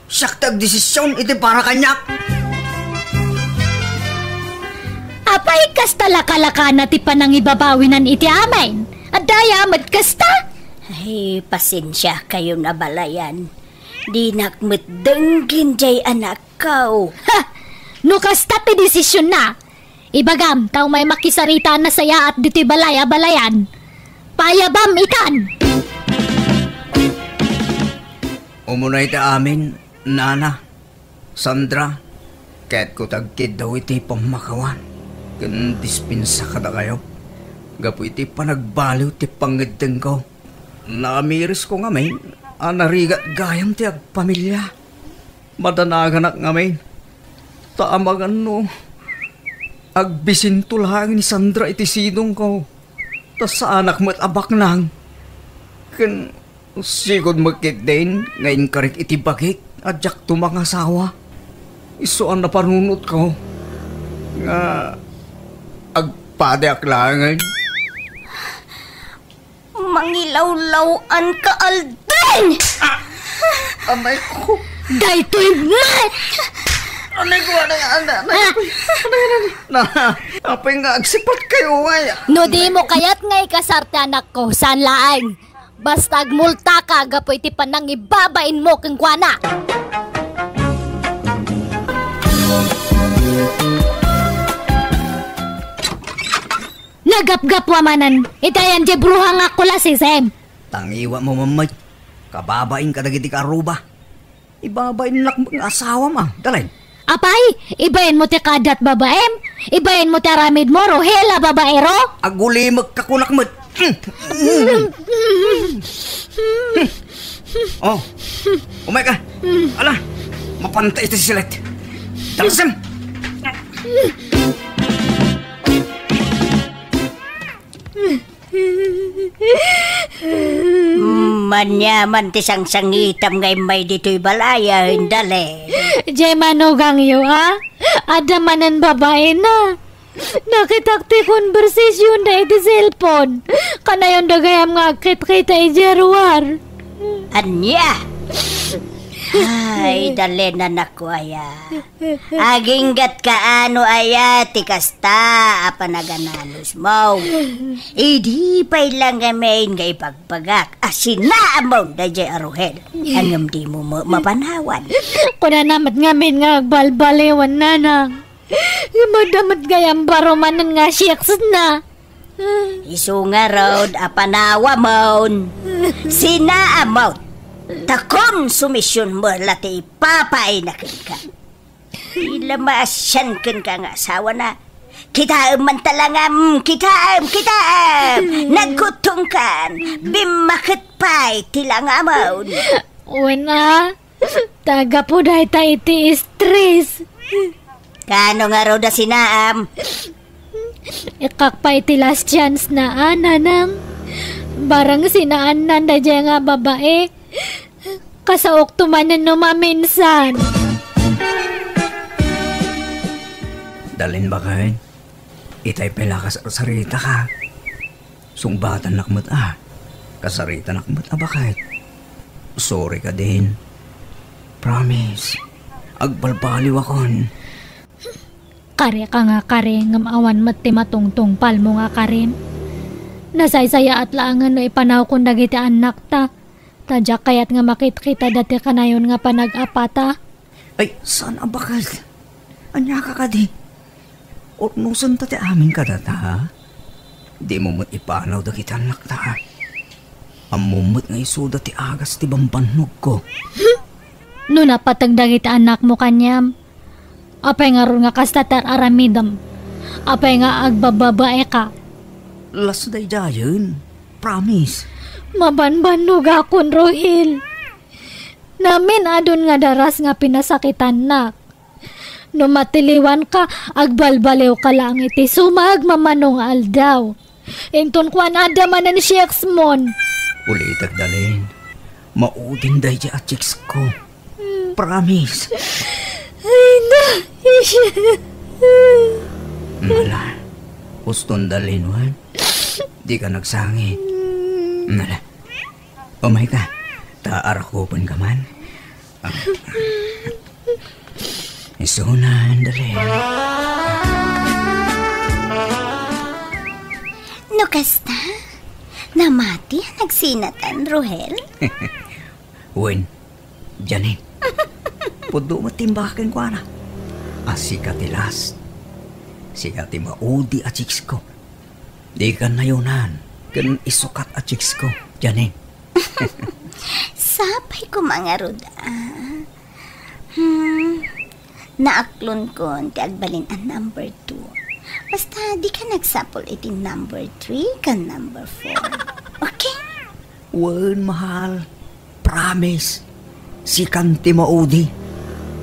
Siyak tag desisyon iti para kanyak. Apay kasta laka-laka na ti panang ibabawinan iti amin. Adaya kasta? Ay, pasensya kayo na balayan. Di nakmutdenggin jay anak ko. Ha! No kasta ti desisyon na. Ibagam, tao may makisarita na saya at diti balaya-balayan. Payabam ikan! Umunay ta amin, Nana, Sandra, kahit ko tagkid daw iti pamakawan. Kan dispinsa ka na kayo. Gapo iti panagbaliw ti pangideng ko. Naamiris ko nga main, anarigat gayam ti agpamilya. Madanaganak nga main. Taamagan no. Agbisintulhang ni Sandra iti sinong ko. Tas sa anak mo't abak nang. Kan sigod magkit din ngayon karik iti bagik at jak tumang asawa. Iso ang napanunot ko. Nga agpade aklangan. Mangilawlawan ka, Aldrin! Amay ko. Daytoy mat! Amay ko, apay nga agsipat kayo ay. No di mo kayat ngay kasarte anak ko, saan laang? Basta agmulta ka, gapoy ti panang ibabain mo kang guana. Nagap-gap wamanan, itayan di bruhang ako la si Sam. Tangiwa mo mamay, kababain ka dagiti karuba. Ibabain lak mga asawa ma, dalay. Apay, ibayin mo ti kadat babaem, ibayin mo ti aramid mo rohela babaero. Aguli magkakunak mo. Oh, umay ka. Ala, mapantay ito si Silet. Dalasam. Manyaman ti sang-sangitam ngay may dito'y balaya, hindali. Jay manugang yo ha? Ada manan babae na. Nakitakti konversasyon na iti cellphone. Kanayon dagayam nga kit-kita ijaruar. Anya? Ay, dali na naku aya. Aginggat ka ano aya, tikasta, apa nagananos mo. Idi pa ilang gamin nga ipagpagak. Asina mo na jay aruhel. Hanggang di mo mapanawan. Kuna namat ngamin nga agbalbaliwan na na. Madamat gayam baromanan nga siyaks na. Isu nga road, apanawa mo. Sina amot. Takon sumisyon mo lati ipapainakin ka. Ilamasyan kan ka nga asawa na. Kitaam man talangam, kitaam. Nagkutungkan, bimakit pa'y tilangamon. Una, taga po dahi ta iti stress. Kano nga raw da sinaam? Ikak pa iti last chance na nanang. Barang sinaan na dyan nga babae. Kasaok tumanan no maminsan. Dalin ba kayo? Itay pala kasarita ka. Sungbatan nakmat Kasarita nakmat bakit? Sorry ka din. Promise. Agbalbaliw akon. Kare ka nga kare, ngamawan mati matungtong palmo nga karin. Nasaysaya at laangan no ipanaw kung dagiti anak ta. Tadya kayat nga makit kita dati kanayon nga panag-apata. Ay, saan abakal? Anya ka di? Ornusan ta ti amin ka data, ha? Di mo mo't ipanaw dagiti anak ta, ha? Amumot nga isuda ti agas ti bambanog ko. No napatagdag iti anak mo kanyam. Apay nga ron nga kastatar aramidam. Apay nga agbababae ka. Las day dayon. Promise. Mabanbanog akon, Rohil. Namin adon nga daras nga pinasakitan nak. No matiliwan ka, agbalbalew ka lang iti sumag mamanong aldaw. Ington kwan adaman ang sheks mon. Ulit dalin. Maudin day di at chicks ko. Promise. Ay na. Nala. Uston dalin, wan. Di ka nagsangit. Nala. Umay ka. Taarakopan ka man. Isunan dalin. No kasta? Namati ang nagsinatan, Rohel? Wen, Janin. Pudo matimbakan ko na. Asikatilas. Sikati maudi at chicks ko. Di ka na yunan. Kan isukat at chicks ko, Janin. Sapay ko mga ruda. Naaklon ko ti agbalin ang number 2. Basta di ka nagsapol iti number 3 kan number 4. Okay? Wen, mahal. Promise. Si Kanti maudi.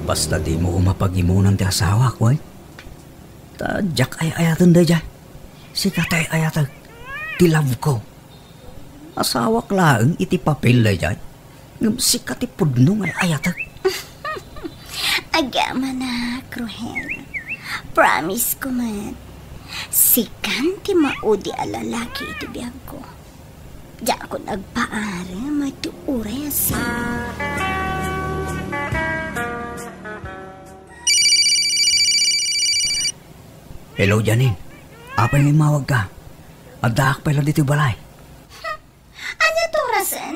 Basta di mo mapagimunan ti asawa ko, eh. Tadyak ay ayatan da dyan. Si Katay ayatan. Ti love ko. Asawa klaang iti papel da dyan. Ngam si Kati pudnong ay ayatan. Agama na, Rohel. Promise ko man. Si Kanti maudi a lalaki iti biyag ko. Diyan ko nagpaari matuures. Hello, Janin. Apay may mawag ka. Adaak pala dito balay. Anya to rasan?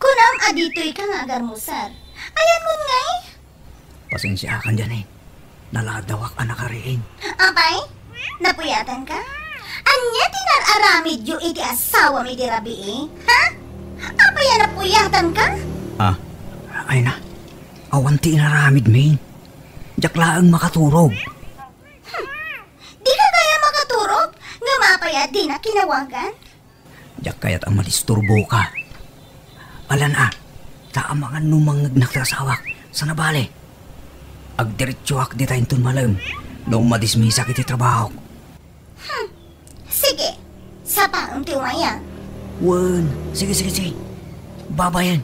Kunam adito'y kang agarmusar. Ayan mo ngay? Pasensya kan, Janin. Naladawak anak kariin. Apay? Napuyatan ka? Anya tinararamid yu iti asawa mi di rabii? Ha? Apay yan napuyatan ka? Ah, ay na. Awanti naramid, min. Jaklaang makaturog. Di ka kaya makaturog? Nga mapaya di na kinawagan? Jak kaya't ang malisturbo ka. Alan taamangan numangag nagtrasawak sa nabali. Agdiretsuak di tayong tunmalam noong madismisa kiti trabaho. Sige, sa paang tiwaya. Wan, sige. Babayan.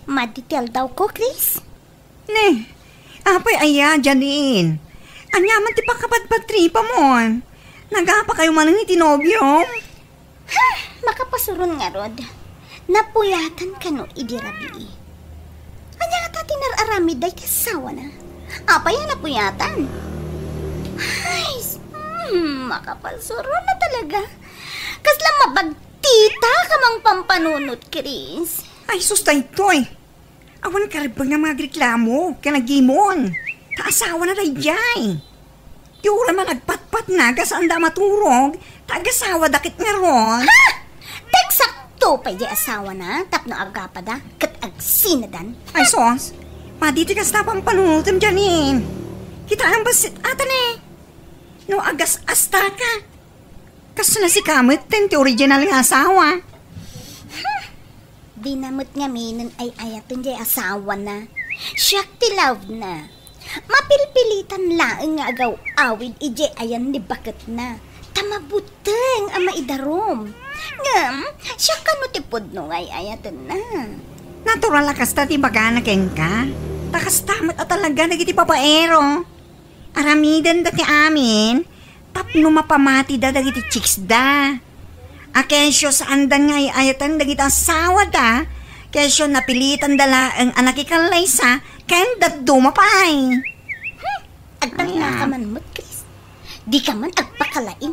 Maditel daw ko, Chris. Ne, apay aya, Janine. Anyaman ti pakapadpatripa mo. Nagapa kayo man ng itinobyo. Makapasuron nga, Rod. Napuyatan ka no, idirabi. Anya nga ta tinararamid ay kasawa na. Apa yan napuyatan? Ay, makapasuron na talaga. Kaslang mabagtita ka mang pampanunot, Chris. Ay, sustay to eh. Awan karibag na mga reklamo, kanagimon. Kaasawa na tayo dyan. Di ura man nagpatpat na, kasaan da maturog, tagasawa dakit nga ron. Ha? Tegsakto pa di asawa na, tapno agapada, kat agsinadan. Ay, sos, maditi kas na pang panunutim dyanin. Kita ang basit atan eh. No agas asta ka. Kaso na si Kamit, ten ti original nga asawa. Dinamot nga minon ay ayaton di asawa na. Siyak ti love na. Mapilpilitan laeng nga agaw awid ije ayan ni bakit na. Tamabuteng ang maidarom. Ngam, siya ka no tipod no ay ayaton na. Natural lakas ta ti bagana ken ka. Takas tamat at talaga nagiti papaero. Aramidan da ti amin, tapno mapamati da dagiti chicks da. Akensyo sa andan nga ayatan dagiti asawa da, kesyo napilitan dala ang anak ikalay sa, ken dat dumapay. Agpag na ka man mo't, Chris. Di ka man agpakalain.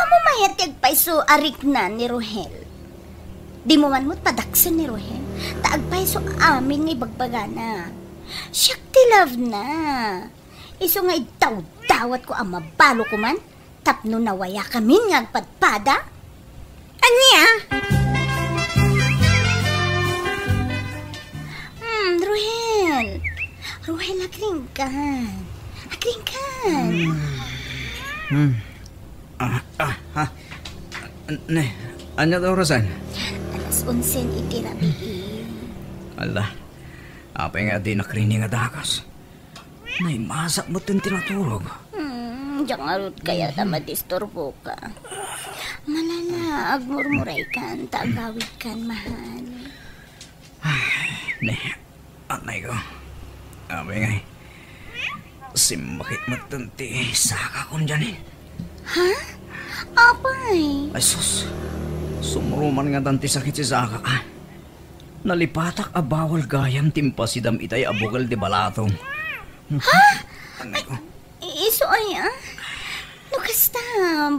Amo mayat agpaiso arik na ni Rohel. Di mo man mo't padaksan ni Rohel. Taagpaiso amin nga ibagbagana. Siyak ti love na. Iso nga itaw-dawat ko ang mabalo ko man. Tapno nawaya kami nga agpadpada. Anya? Rohel, agring kan. Agring kan. Anya daw orasan? Alas 11 iti rabii. Ala, apay nga di nakrining nga dakas. Naimasak mo itong tinatulog. Diyan arot kaya ta madisturbo ka. Malala, agmurmuray kan, taagawid kan, mahal. Anay ko. Apay nga simakit mo itong saka kon dyan eh. Ha? Apay? Ay sus, sumruman nga tanti sakit si Saka. Nalipatak a bawal gayam timpa si dam itay abugal di balatong. Ha? Anay ko. Iso ay Lukasta,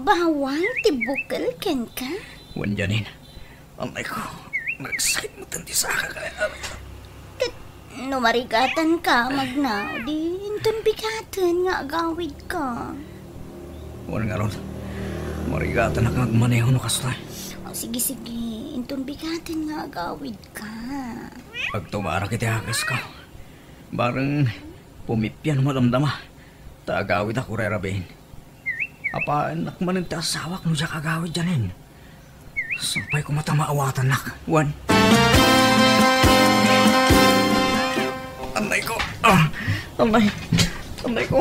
bawal tibukal ken ka? Wan janin. Anay ko, nagsakit mo tanti Saka kaya. Numarigatan ka, magnaw, di intun bigatan nga agawid ka. Wan nga ron, marigatan na kagmaneho no kasta. Sige, intun bigatan nga agawid ka. Pag tumara kiti hagas ka, bareng pumipyan mo damdama, taagawid ako rerabahin. Apa, nakmanin ti asawak no siya kagawid janin. Sampay ko matamaawatan nak, Wan. Anay ko, anay ko.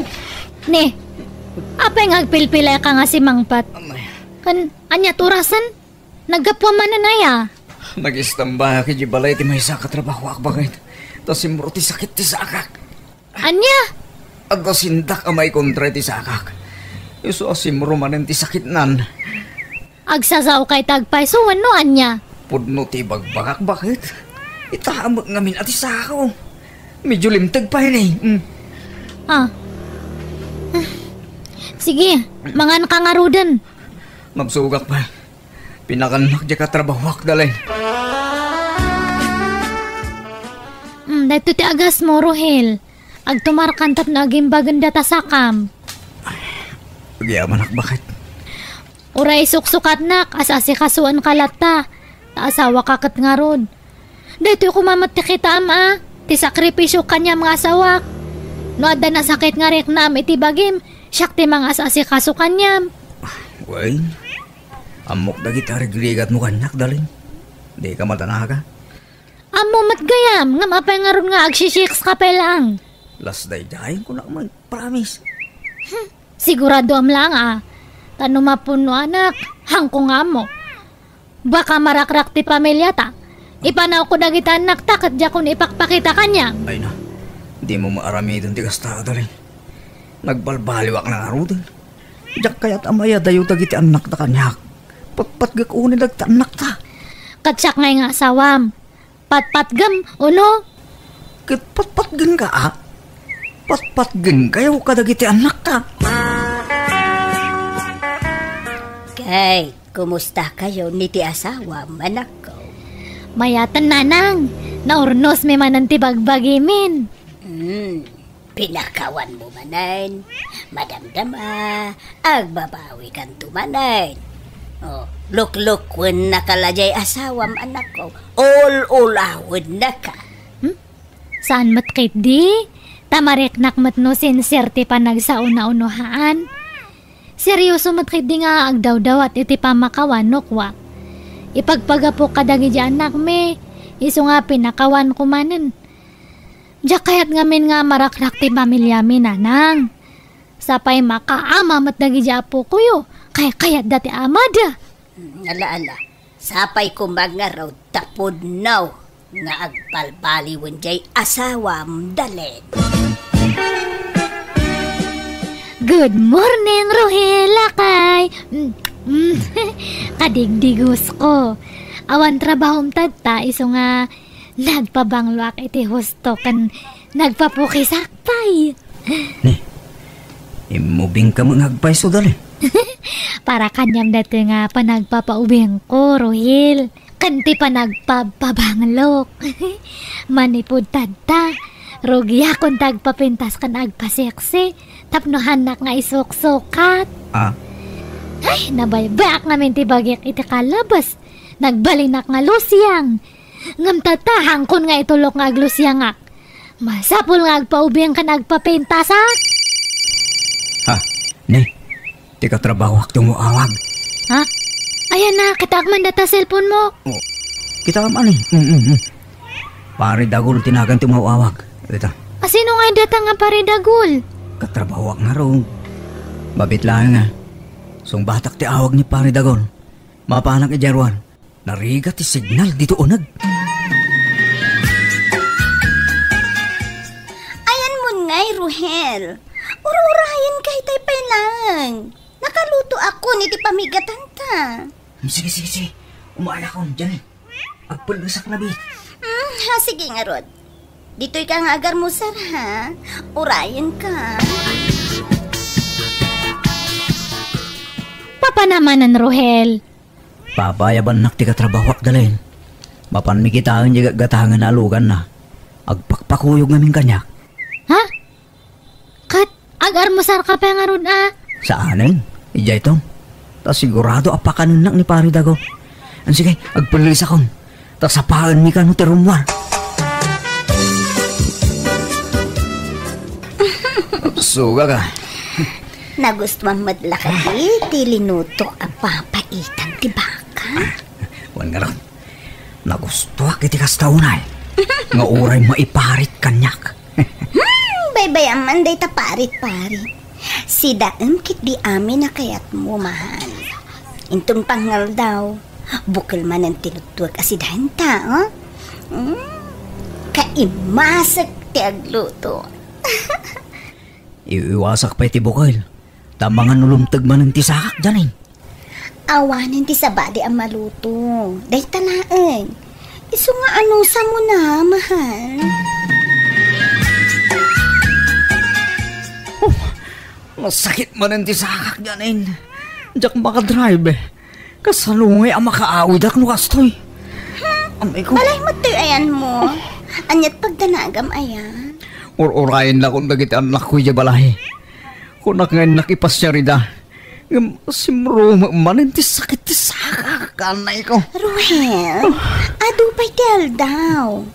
Ne, apay nga agpilpilay ka nga si Mangpat. Anay. Kan, anya turasan? Nagapwa man na naya. Nag-istamba ki balay ti may sa katrabaho akbagay. Tas simuro ti sakit ti sakak. Anya? Agda sindak amay kontra ti sakak. Iso asimuro manen ti sakit nan. Agsasaw kay tagpay suwan no anya. Pudno ti bagbakak bakit? Itaamot ngamin ati sakaw. Medyo limtag pa yun eh. Sige, mangan ka nga rudan. Magsugak pa. Pinakanak di ka trabahwak dalay. Dito ti agas mo, Rohel. Agtumarkan tap na agimbagan data sakam. Pagyaman ak bakit? Uray suksukat nak, asasi kasuan kalata. Taasawa kakat nga rod. Dito ko mamati kita ama. Ti sakripisyo kanya mga asawak. No ada na sakit nga rek nam iti bagim. Siyak ti mga asasi kaso kanyam. Well, amok dagit arigrigat mo kanyak dalin. Di ka matanaga. Amo matgayam, nga mapay nga ron nga agsisiks ka pa lang. Last day dahin ko na man, promise. Sigurado am lang Tano mapuno anak, hangko nga mo. Baka marakrak ti pamilya ta. Ipanaw ko dagit anak ta, kadya ko ipakpakita kanya. Ay na, di mo maarami doon ti kasta dalin. Nagbalbaliwak na nga ron. Diyak kaya't amaya dayo dagiti anak ta kanyak. Patpatgak unin dagta anak ta. Katsyak ngay nga sawam. Patpatgam, uno? Patpatgan ka Patpatgan kayo kadagiti anak ta. Kay, kumusta kayo ni ti asawa, anak ko? Mayatan nanang, naurnos may mananti bagbagimin. Pinakawan mo manan, madamdama, agbabawi kan tumanan. Look, when nakalajay asawam anak ko, all-awid na ka. Saan matkit di? Tamariknak matno sincerte pa nagsauna-unuhaan. Seryoso matkit di nga agdaw-daw at iti pamakawan nokwa. Ipagpagapok kadagi di anak me, iso nga pinakawan kumanan. Diyak kayat ngamin nga marakrak ti pamilya mi nanang. Sapay makaama matdagi di apo kuyo, kayat dati amada. Ala, sapay kumag nga raw tapod now, nga agbalbaliwan jay asawam dalin. Good morning, Rohel, lakay. Kadigdigos ko. Awan trabahom tadta, iso nga nagpabangluak iti husto kan nagpapukisakpay. Imubing ka mga agpaiso dali. Para kanyam dati nga panagpapaubing ko, Rohel. Kanti panagpapabanglok. Manipod tadta. Rugya kung tagpapintas kan agpaseksi. Tapno hanak nga isuksukat. Ay, nabaybayak namin tibagik iti kalabas. Nagbalinak nga lusyang. Ngam tatahang kun nga itulok nga aglusyangak. Masapul nga agpaubiyang ka na agpapentasak. Ha? Ni, ti katrabaho ak tumuawag. Ha? Ayan na, katagman data cellphone mo. Oh, kita ka man Pare Dagul tinagan tumawawag. Dito. Sino nga data nga pare Dagul? Katrabaho ak nga ron. Babit lang nga. Song batak ti awag ni Pare Dagul. Mapanak ni Jarwan. Nariga ti signal dito unag. Ayan mo ngay, Ruhel. Ura-urayan kay tay lang. Nakaluto ako ni ti pamigatan ta. Sige. Umaala ko dyan. Agpulgasak na bit. Ha, sige nga, Rod. Dito'y ka nga agar mo, sir, ha? Urayan ka. Papa naman ang Rohel. Papayaban nak ti katrabaho ak dalin. Mapan mi kitaan di gatangan na alugan na. Agpakpakuyog namin kanyak. Ha? Kat, agar-musar ka pa nga ron Saanin? Ijay tong. Ta sigurado apakanan nak ni Pare Dago. Sige, agpulis akong. Ta sapaan mi ka no terumwar. Suga ka. Nagustuhan madlaka ti linuto ang papaitan ti baka. Wan nga ron. Nagustuha kiti kastaunay. Nga uray maiparit kanyak. Baybayan man day taparit-parit. Si Daem kit di amin na kayat mo, mahal. Intong pangal daw. Bukal man ang tinutwag asidahan ta, oh? Kaimasak ti agluto. Iiwasak pa iti bukal. Tamangan nulumtag man ang tisakak dyan Awanin ti sabadi ang maluto. Day talaan. Iso nga anusa mo na, mahal. Masakit man ang tisakak dyan Diyak makadrive Kasalungay ang makaawid ak nukastoy. Amay ko. Balay mo ti ayan mo. Anyat pagdanagam ayan. Urayin na kung dagiti anak ko iya balay. Kunak ngayon nakipasya rida. Simro manin ti sakit ti sakak kanay ko. Ruhel, adupay ti aldaw.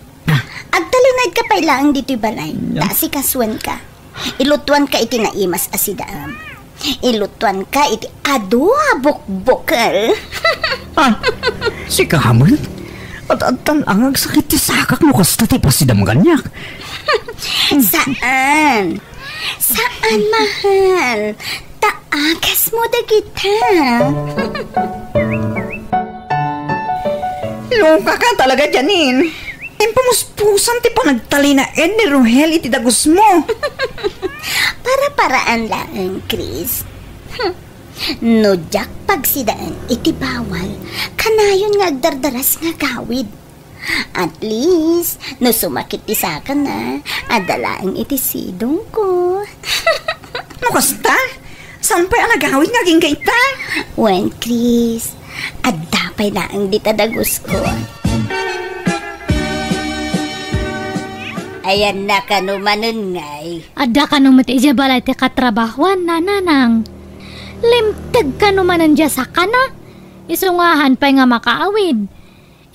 Agtalinad ka pa ilang dito'y balay. Tasi kaswan ka. Ilutuan ka iti naimas asidaam. Ilutuan ka iti bukbukal. Si Kamel? At angag sakit ti sakak nukas na ti pasidam ganyak. Saan? Saan, mahal? Taagas mo dagita. Luka ka talaga, Janin. Pamuspusan ti panagtalinain ni Rohel iti dagus mo. Para-paraan lang, Chris. No, Jack, pagsidaan, iti bawal. Kanayon nga agdardaras nga gawid. At least, no sumakit ti saka na, adalaang iti sidong ko. Mukasta? Saan pa ang nagawid nga gingaita? Wen, Chris, adapay na ang ditadagus ko. Ayan na ka numanon ngay. Ada ka numat ija balay ti katrabahuan na nanang. Limtag ka numanan dya sa kana. Isungahan pa nga makaawid.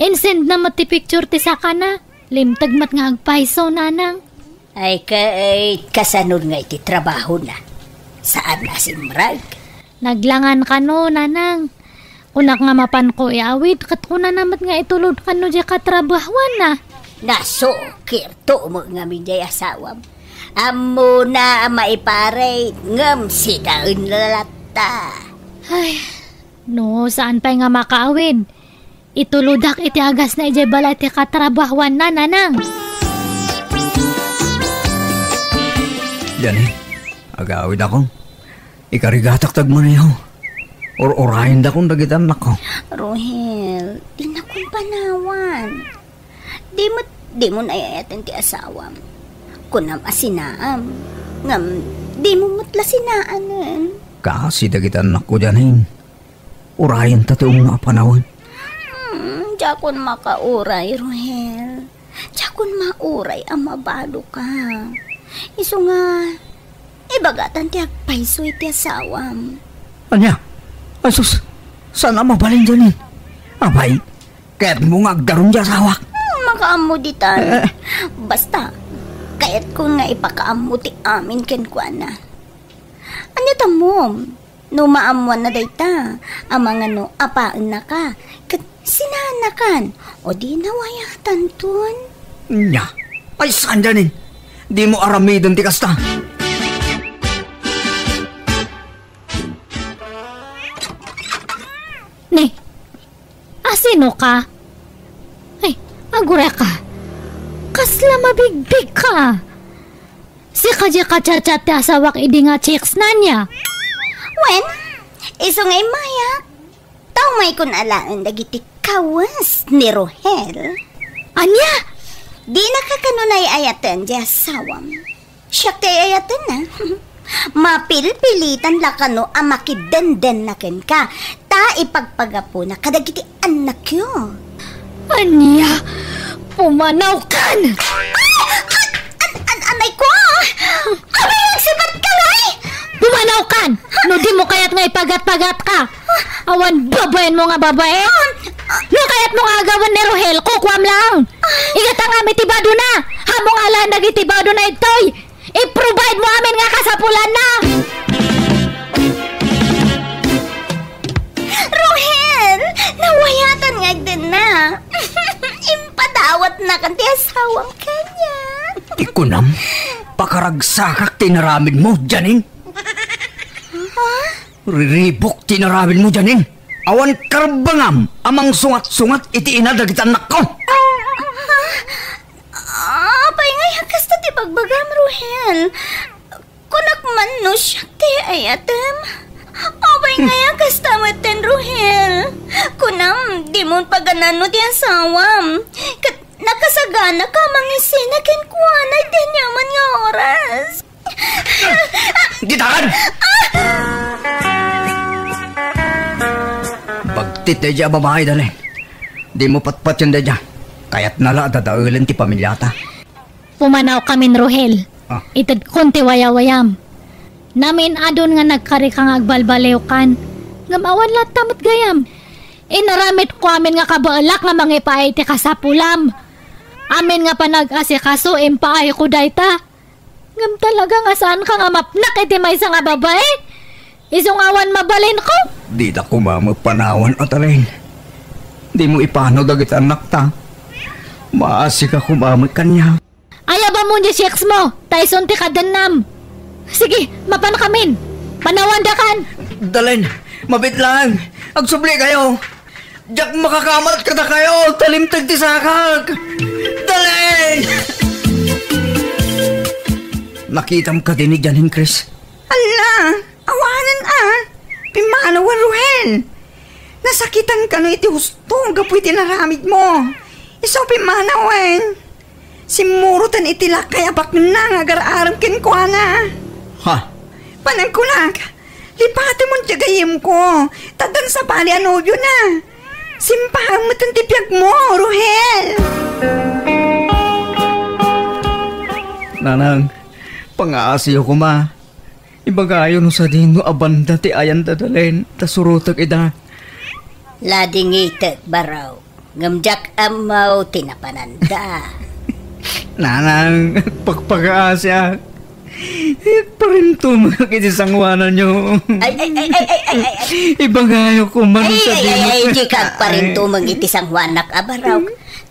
Insend na mati picture ti sa kana. Limtag mat nga agpaiso nanang. Ay kasanod nga iti trabaho na. Saan na si Mrag? Naglangan ka no nanang. Kunak nga mapan ko iawid. Kat kuna namat nga itulod ka no dya katrabahuan na. Nasukir to mo nga miday asawam. Amo na maiparay ngam si daun lalata. Ay, no, saan pa nga makaawid? Ituludak iti agas na ijay balay ti katrabahuan na nanang. Yan agawid ako. Ikarigatak mo na yaw. Or-orahin da kong dagitan na ko. Rohel, di na kong panawan. Di mo nayayatan ti asawam. Kunam asinaam. Ngam, di mo mutla sinaanan. Kasi dagitan na ko dyan Urayan tatoong nga panahon. Jakon makauray, Rohel. Jakon mauray ang mabalo ka. Iso nga, ibagatan ti agpaiso iti asawam. Anya? Asus, sana mabalin dyan Abay, kaya't mo nga agdaron dyan sawak. Makaamo ditan. Basta, Kaya't ko nga ipakaamuti amin ken kuana. Anya tamom, no maamuan na dayta, ang mga no apaan na ka, kat sinanakan, o di nawayatan tun. Nya, ay saan danin? Di mo aramidon ti kasta. Ne, asino ka? Ay, agura ka. Kasla mabigbig ka. Si kadya kachat-chat ti asawak idi nga chicks na niya. Wen, iso ngay mayak. Tao may kun alaan dagiti kawas ni Rohel. Anya? Di nakakanunay ayatan di asawam. Siyak ti ayatan na. Mapilpilitan lakano ang makidenden na ken ka. Ta ipagpagapo na kadagiti anak yo. Anya? Pumanaw kan! Anay ko! Abay, nagsipat ka ngay! Pumanaw kan! No di mo kayat nga ipagat-pagat ka! Awan babayan mo nga babae! No kayat mo nga agawan ni Rohel, kukwam lang! Igatang amin tibado na! Hamong ala nagitibado na itoy! I-provide mo amin nga kasapulan na! Rohel! Nawayatan nga din na! Impadawat na kanti asawang kanya! Ikunam, pakaragsakak tinaramid mo, Janin. Riribok tinaramid mo, Janin. Awan karbangam, amang sungat-sungat iti inadag anak ko. Apay nga yakas na ti pagbagam, Rohel. Kunak man no siya ti ayatem. Apay nga yakas tamaten, Rohel. Kunam, di mo paganan no ti asawam. Kat nakasagana ka mangisina ken kuanay din yaman nga oras. Gitakan! Bagtit na dya babae dali. Di mo patpat yun na dya. Kaya't nala dadaulan ti pamilyata. Pumanaw kami Rohel. Ah. Itad konti wayawayam. Namin adon nga nagkari kang agbalbalew kan. Ngamawan lahat tamot gayam. Inaramit ko amin nga kabaalak nga mangipaay ti kasapulam. Amin nga panag-asikaso impaay ko dayta. Ngam talaga nga saan ka nga mapnak iti may nga babae? Isungawan mabalin ko. Di na kumamapanawan at alin. Di mo ipano dagit anak ta. Maasi ka kumamag kanya. Ayaba mo niya siyaks mo. Tyson ti kadanam. Sige, mapan kamin. Panawandakan. Dalin, mabit lang. Agsubli kayo. Diyak makakamarat ka na kayo. Talimtag ti sakak. Dalin! Nakitam ka din ni Janin, Chris. Ala, awanan Pimanawan, Ruhel. Nasakitan ka no iti husto. Gapoy tinaramid mo. Isaw pimanawan. Simurutan iti lakay abak na nga gar-aram kinkwana. Ha? Panagkulag. Lipati mo tiyagayim ko. Tadan sa bali anobyo na. Simpahang mo tantipyag mo, Ruhel. Nanang, pangaasiyo ko ma. Ibagayo no sa dino abanda ti ayan dadalin. Tasurutag ida. Lading itek baraw. Ngamjak amaw tinapananda. Nanang, pagpag-aasya. Parinto makakiti sangwanan nyo. Ay. Ibagayo ko man sa dino. Ay, di ka pa rin tumang-itisang wanak abaraw.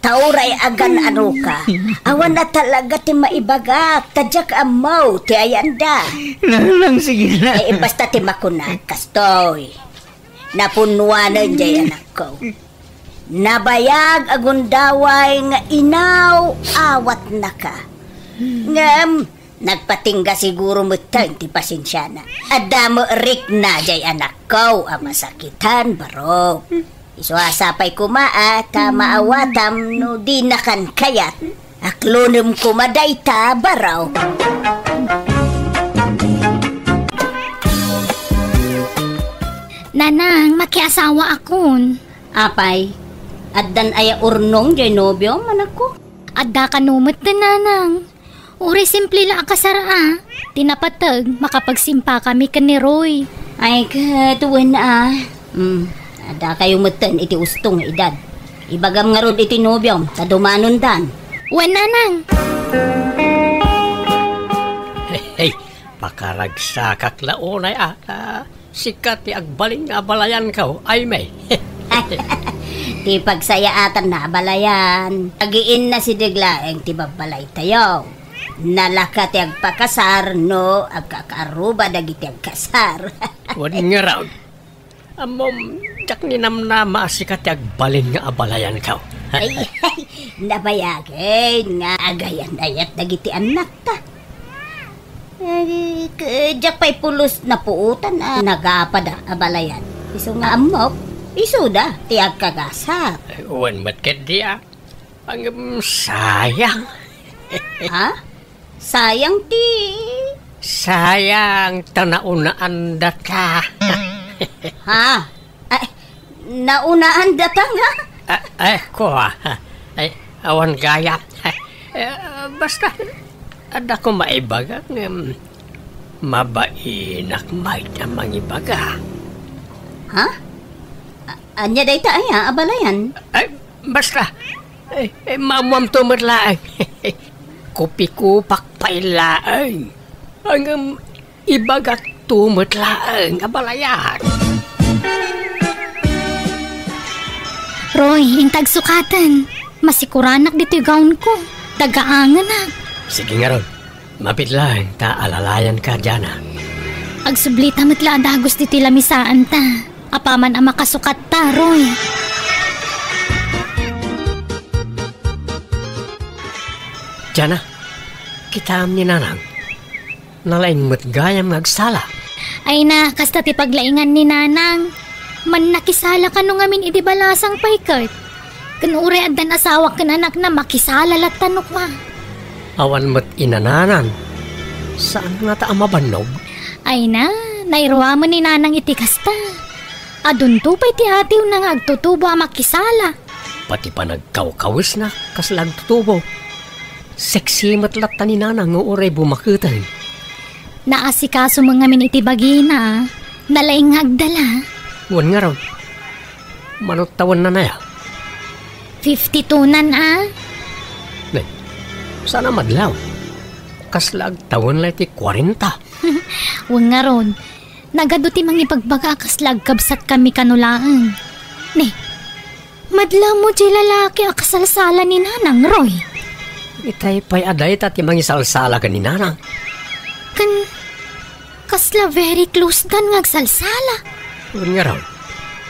Tauray agan ano ka. Awan na talaga ti maibagak. Tadyak amaw ti ayanda. Nanang, sige na. Ay, basta ti makunak. Kastoy. Napunwanan jay anak ko. Nabayag agundaway nga inaw awat na ka. Ngam, nagpatingga siguro mo ti pasensya na. Adamo rik na jay anak ko ang masakitan baro. Isuasapay kuma maawatam no di nakan kayat. Aklonem kumaday ta baraw. Nanang, makiasawa akon. Apay, addan aya urnong jay nobyo manako. Adda ka numot na nanang. Uri simple lang kasara. Tinapatag, makapagsimpa kami ka ni Roy. Ay katuwan na ada kayo matan iti ustong edad. Ibagam nga rod iti nobyom, tadumanon dan. Wan nanang. Pakaragsakak launay sikat ti agbaling nga balayan ka, ay may. Ti pagsayatan na balayan. Agiin na si Diglaeng ti babalay tayo. Nalaka ti agpakasar no agkakaruba dagiti agkasar. Wan nga raw. Amom, jak ni namnama sikat ti agbaling nga abalayan ka. Ay, nabayagin nga agayan ayat dagiti anak ta. Jak pa'y pulos na puutan nagapad abalayan. Iso nga amok, iso da ti agkagasar. Wan matket di Ang sayang. Ha? Sayang ti. Sayang tanaunaan data. Ha? Ay, naunaan datang nga? Ko awan gaya. Basta, ada ko maibaga mabainak may namang ibaga. Ha? Anya day ta ay abalayan? Basta, mamuam tumerlaang. Kupi-kupak pailaang. Ang ibagat tumerlaang abalayan. Roy, intag sukatan. Masikuranak dito yung gaon ko. Tagaangan na. Sige nga ron. Mapit lang, alalayan ka dyan Agsublita matla dagos dito lamisaan ta. Apaman ang makasukat ta, Roy. Diyan kita ni nanang. Nalain mo't gayam nagsala. Ay na, kasta ti paglaingan ni nanang. Man nakisala ka nung amin idibalasang paikert. Kanure at dan asawa kan anak na makisala lat tanok ma. Awan mo't inananan. Saan nga ta mabanog? Ay na, nairwa mo ni nanang itikasta. Adun tupay ti hatiw na agtutubo makisala. Pati pa nagkawkawis na kaslag tutubo. Sexy matlat ta ni nanang uray bumakutay. Naasikaso mga min itibagina, nalaing agdala. Wan nga raw. Manot tawan na naya. 52 nan Nay, sana madlaw. Kaslag tawan lang ti 40. Wang nga ron, nagado ti mang ipagbaga kaslag kabsat kami kanulaan. Ne, madlaw mo di lalaki akasalsala ni nanang, Roy. Itay pa'y aday ti mang isalsala ka ni nanang. Kasla very close dan ngagsalsala. Wan nga raw.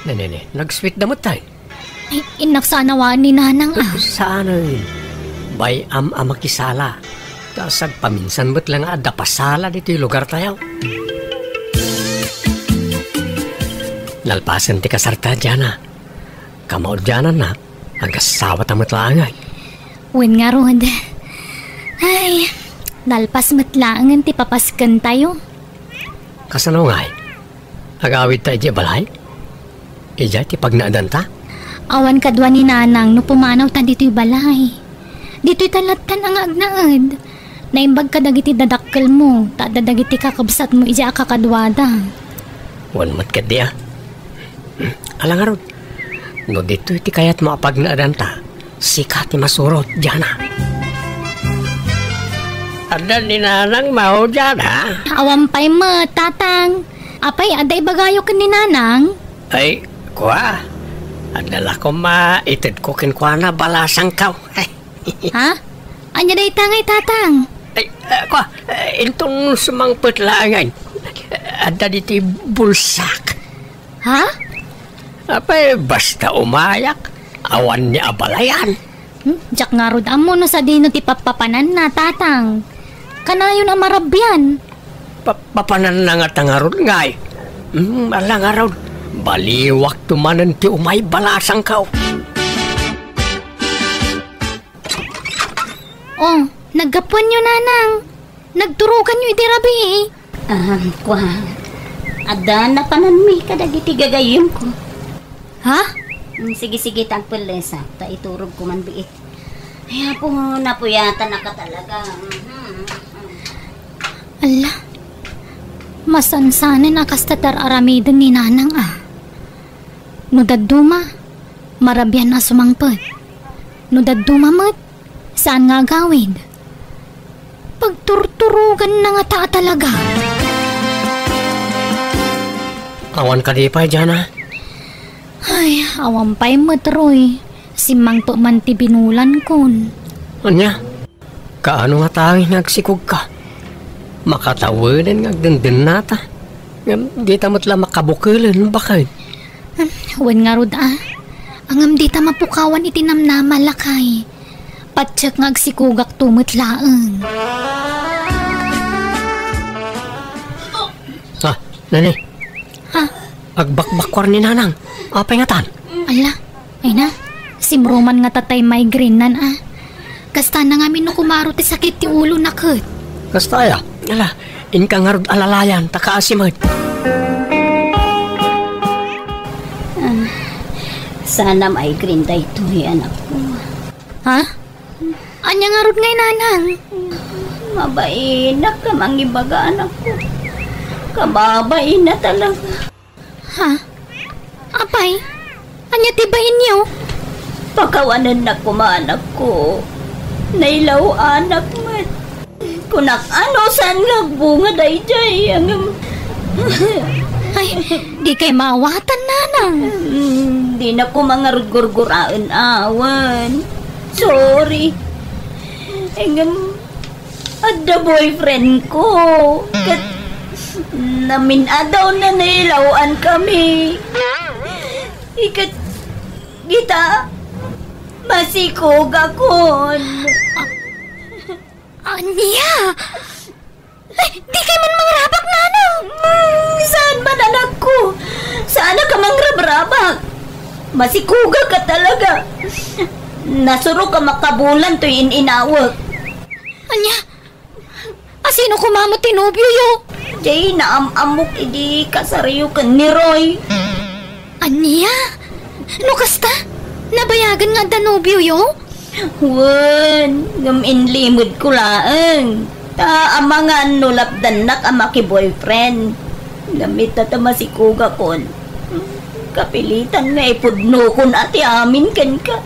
Nene, nag-sweet damot tayo. Ay, inaksanawaan ni nanang Saan rin? Bay makisala. Tasag paminsan mo't lang adapasala dito yung lugar tayo. Nalpasan ti kasarta dyan Kamaod dyan na. Agasawa tamot laangay. Wen nga ron. Ay, nalpas matlaangan ti papaskan tayo. Kasano ngay? Agawid tayo di balay? Ija ti pagnaadan ta? Awan kadwa ni nanang no pumanaw ta dito'y balay. Dito'y talatan ang agnaad. Naimbag ka dagiti dadakkel mo, ta dadagiti kakabsat mo ija kakadwada. Wan mat ka di Alang arod, no dito'y ti kayat maapagnaadan ta, sikat ti masurot dyan Ada ni nanang mau dyan Awampay mo, tatang. Apay, aday bagayo ka ni nanang? Ay, kuha. Adala ko itid ko kinkwana balasang kaw. Ha? Anya day tangay, tatang? Ay, kuha. Intong sumang putlaangan. Ada diti bulsak. Ha? Apay, basta umayak. Awan niya abalayan. Jak nga rod amo no sa dino ti papapanan na, tatang. Kanayon ang marabyan. Papanan na nga tangarod ngay. Alang araw. Baliwak tumanan ti umay balasang kaw. Oh, naggapuan nyo, nanang. Nagturukan nyo iti rabi Kwa. Ada na panan mi kadagiti gagayim ko. Ha? Sige, tagpulesa. Ta iturog ko man biit. Ay, po napuyatan na ka talaga. Ala. Masansanin akastatar aramidan ni nanang No daduma, marabyan na sumangpot. No daduma mat, saan nga gawid? Pagturto masurugan na nga ta talaga. Awan ka di pa, Jana. Ay, awan pa'y matroy. Simang to man ti binulan kon. Anya, kaano nga tanging nagsikog ka? Makatawanan nga agdandun nata. Di tamot lang makabukilan, bakit? Wan nga rod Angam di ta mapukawan itinamnama lakay. Patsak nga agsikugak tumutlaang. Nani? Ha? Agbakbakwar ni nanang. Apay nga tan? Ala, ay na. Simruman nga tatay migraine nan Kasta na nga minukumaro ti sakit ti ulo na kat. Kastaya? Ala, inka nga rod alalayan, takaasimad. Sana migraine da ito anak ko. Ha? Anya nga rod ngay nanang? Mabainak ka mangibaga anak ko. Kababay na talaga. Ha? Apay? Anya tibahin niyo? Pakawanan na kumanak ko. Nailaw anak mo. Kunak ano saan lagbunga dayjay. Ay, di kay maawatan nanang. Di na ko mga rugurguraan awan. Sorry. Engam, adda boyfriend ko. Kat naminadaw na nailawan kami. Ikat kita masikog akon. Anya? Ay, di kay man mangrabak nanang. Saan man anak ko? Saan ka mangrab-rabak? Masikuga ka talaga. Nasuro ka makabulan to'y inawag. Anya? Asino kumamot tinubyo yo? Jay, naamamok idi kasariyo ka ni Roy. Anya? No kasta? Nabayagan nga danubyo yo? Wan, gaminlimod ko laang. Ta amangan nulapdan nak amaki boyfriend. Gamit na ta masikuga kon. Kapilitan nga ipudno kon ati amin kan ka.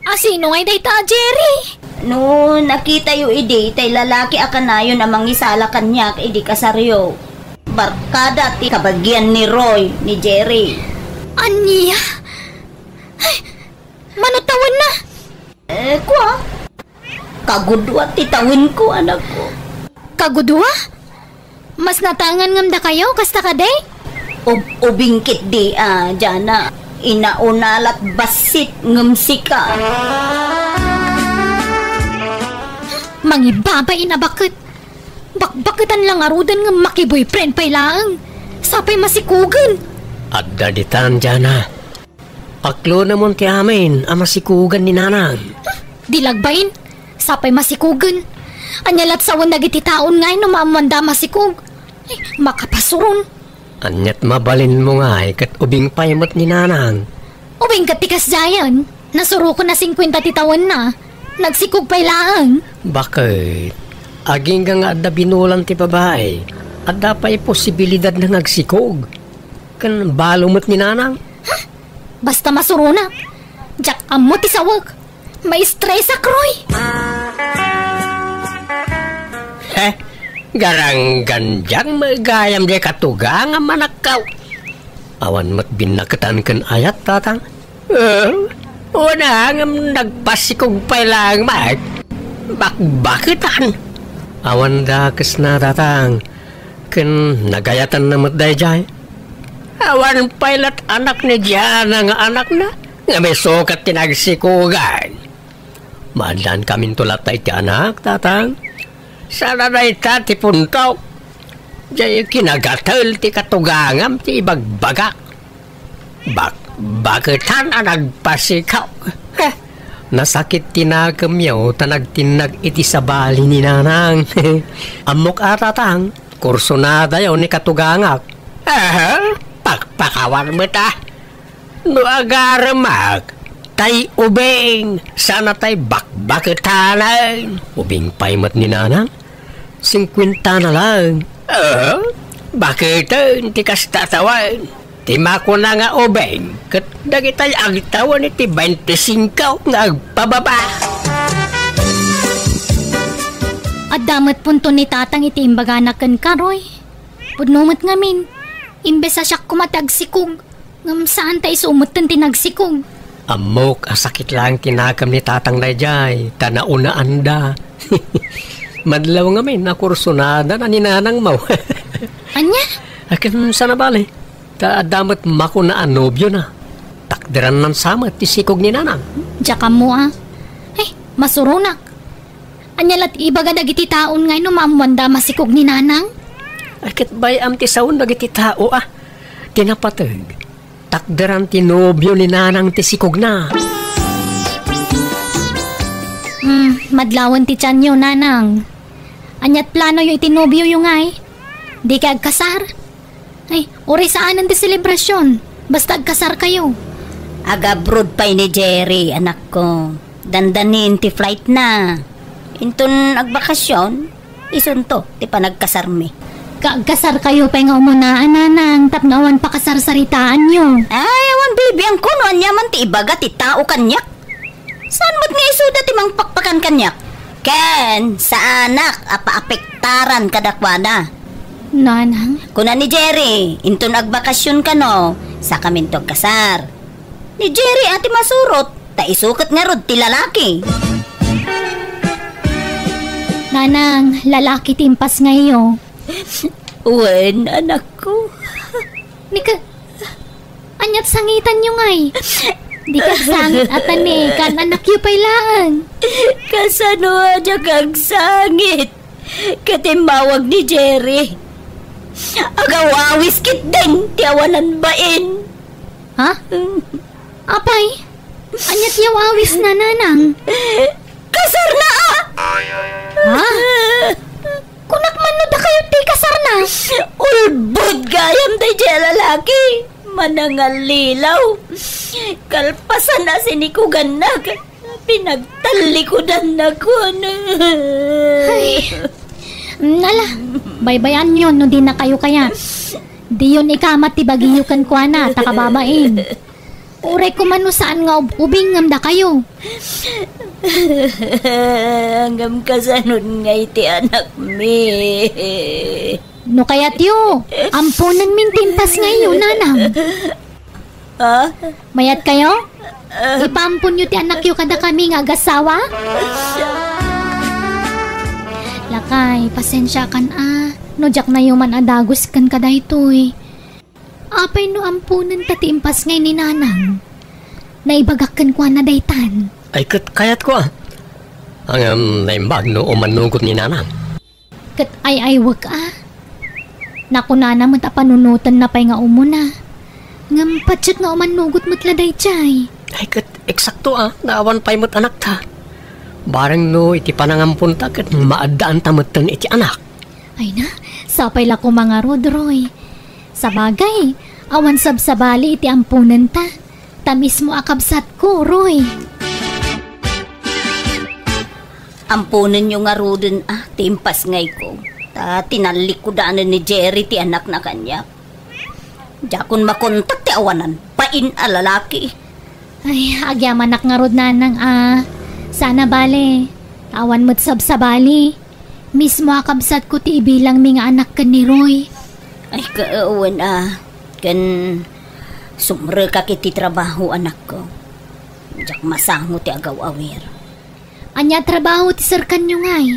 Asino ngay day ta, Jerry? No, nakita yu idi, tay lalaki akanayon amang isala kanyak idi kasaryo. Barkada ti kabagyan ni Roy, ni Jerry. Anya? Ay, manutawan na. Kwa? Kagudwa ti tawin ko, anak ko. Kagudwa? Mas natangan ngam da kayo, kasta ka day? Ubingkit di, Jana. Inaunalat basit ngamsika. Mangibabay na bakit? Bakbakitan lang arudan ng makiboyfriend pa'y laang. Sapay masikugan. Adda ditan, Jana. Aklo namon ti amin ang masikugan ni nanang. Dilagbayin. Sapay masikugan. Anyalat sawan nagiti taon ngay no maamanda masikug. Ay, makapasuron. Anyat mabalin mo nga kat ubing payamot ni nanang. Ubing katikas dayan. Nasuro ko na 50 titawan na. Nagsikug pa'y laang. Bakit? Aging ka nga adda binulan ti babae. Adda pa'y posibilidad na ngagsikog. Kan balumot ni nanang. Basta masuro na. Jak amot isawag. May stress akroy. Garang ganjang magayam di katugang ang manakaw. Awan mat binakatan kan ayat tatang. Una ngam nagpasikog pa lang mat. Bakbakitan. Awan da kes na tatang. Kan nagayatan na mat dayjay. Awan pailat anak ni Diana nga anak na. Nga may sukat tinagsikugan. Madan kamin tulatay ti anak tatang. Sana na ita ti puntaw. Jay kinagatal ti katugangam ti ibagbagak. Bakitan ang nagpasikaw. Nasakit tinagamyaw tanagtinag iti sabali ni nanang. Amok atatang kurso na dayaw ni katugangak. Pakpakawan mo ta. No agaramak. Tay ubing, sana tay bakbakitanan. Ubing paymat ni nanang, 50 na lang. Bakit ti kastatawan? Tima ko na nga ubing, kat dagitay agitawan iti 25 nga agpababa. At damat punto ni tatang iti imbaganakan karoy. Pudnumot ngamin, imbes sa siya kumatagsikog, ngam saan tayo sumutan tinagsikog. Amok, asakit lang tinakam ni tatang dayjay, tanaunaan da. Madlaw ngamin, nakursunada na ninanang mo. Anya? Akin sana bali, damat mako na anobyo na. Takdiran ng sama, tisikog ni nanang. Diyan mo masurunak. Anyalat ibaga dagiti taon ngay no maamwanda masikog ni nanang? Akit bay am ti saun dagiti tao tinapatag. Takderan ti nobyo ni nanang tisikog na. Madlawan ti tiyan yo, nanang. Anyat plano yung itinobyo yung ngay. Di ka agkasar. Ay, uri saanan ti selebrasyon. Basta agkasar kayo. Aga-brood pa ni Jerry, anak ko. Dandanin ti flight na. Intun agbakasyon, isunto, ti panagkasarmi. Kaagkasar kayo pa nga umunaan, nanang. Tapnawan pa kasarsaritaan nyo. Ay, awan baby, ang kunoan niya man ti ibaga ti tao kanyak. Saan mo't nga isuda ti mang pakpakan kanyak? Ken, sa anak, apa-apektaran kadakwana. Nanang? Kuna ni Jerry, intun agbakasyon ka no, sa kamintog kasar. Ni Jerry ati masurot, ta isukat nga rod ti lalaki. Nanang, lalaki timpas ngayon. Wen, anak ko. Nika, anyat sangitan nyo ngay. Di ka sangit at kan anak yu pailaan. Kasano aja kag sangit. Katimbawag ni Jerry. Agawawis kit din, tiawanan bain. Ha? Apay, anyat yaw awis na, nanang. Kasar na Ha? Kunak man no da kayo ti kasar na. Ulbod gayam tayo dyan lalaki. Manangal lilaw. Kalpasan na sinikugan na. Pinagtalikudan na ko na. Ay, nala, baybayan yun no di na kayo kaya. Di yun ikamat ti bagiyukan kwa na, takababain. Uray ko man no saan nga ubing ngamda kayo. Hanggang kasanod nga iti anak mi. No kaya't yo, ampunan min timpas ngayon, nanang. Ha? Mayat kayo? Ipampun nyo ti anak yo kada kami nga agasawa? Lakay, pasensya kan no jak na yo man adagos kan kada itoy. Apay no ampunan tati impas ngay ni nanang. Naibagakan ko na daytan. Ay kayat ko Ang naimbag no umanugot ni nanang. Kat ay wag Naku na naman panunutan na pay nga umuna. Ngam patsat nga umanugot mo't laday chay. Ay kat eksakto naawan pay mo't anak ta. Barang no iti panangampun ta kat maadaan tamutan iti anak. Ay na, sapay la ko mga rodroy. Sa bagay, awan sabsabali iti ampunan ta. Tamis mo akabsat ko, Roy. Ampunan nyo nga rodin timpas ngay ko. Tinalikudanan ni Jerry ti anak na kanya. Jakon makontak ti awanan, pain lalaki. Ay, agyamanak nga rod nanang sana bale, awan mo't sabsabali. Mismo akabsat ko ti ibilang mi nga anak ka ni Roy. Ay, kaawan kan sumre ka kiti trabaho anak ko. Jak masango ti agaw-awir. Anya trabaho ti sir kanyo ngay?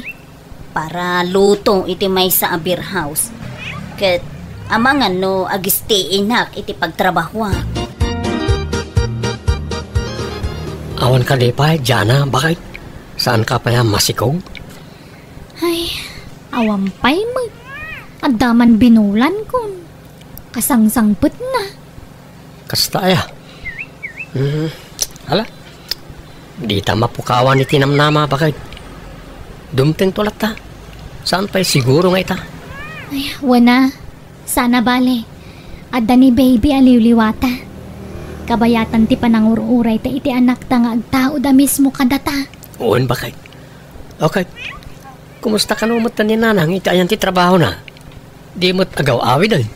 Para lutong iti may sa beer house. Ket amangan no agistiinak iti pagtrabaho. Awan ka di pa, Jana, bakit? Saan ka pa masikog? Ay, awampay mo. Adaman binulan ko. Kasangsangput na. Kasta Hala, di ta mapukawan iti namnama, bakit? Dumteng tulat ta. Saan pa'y siguro nga ita? Ay, wana. Sana bale. Adda ni baby aliwliwata. Kabayatan ti panangururay ta iti anak ta nga agtao da mismo kadata. Uwan bakit? Okay. Kumusta ka numot ni nanang iti ayan ti trabaho na? Di mo't agaw-awid ay.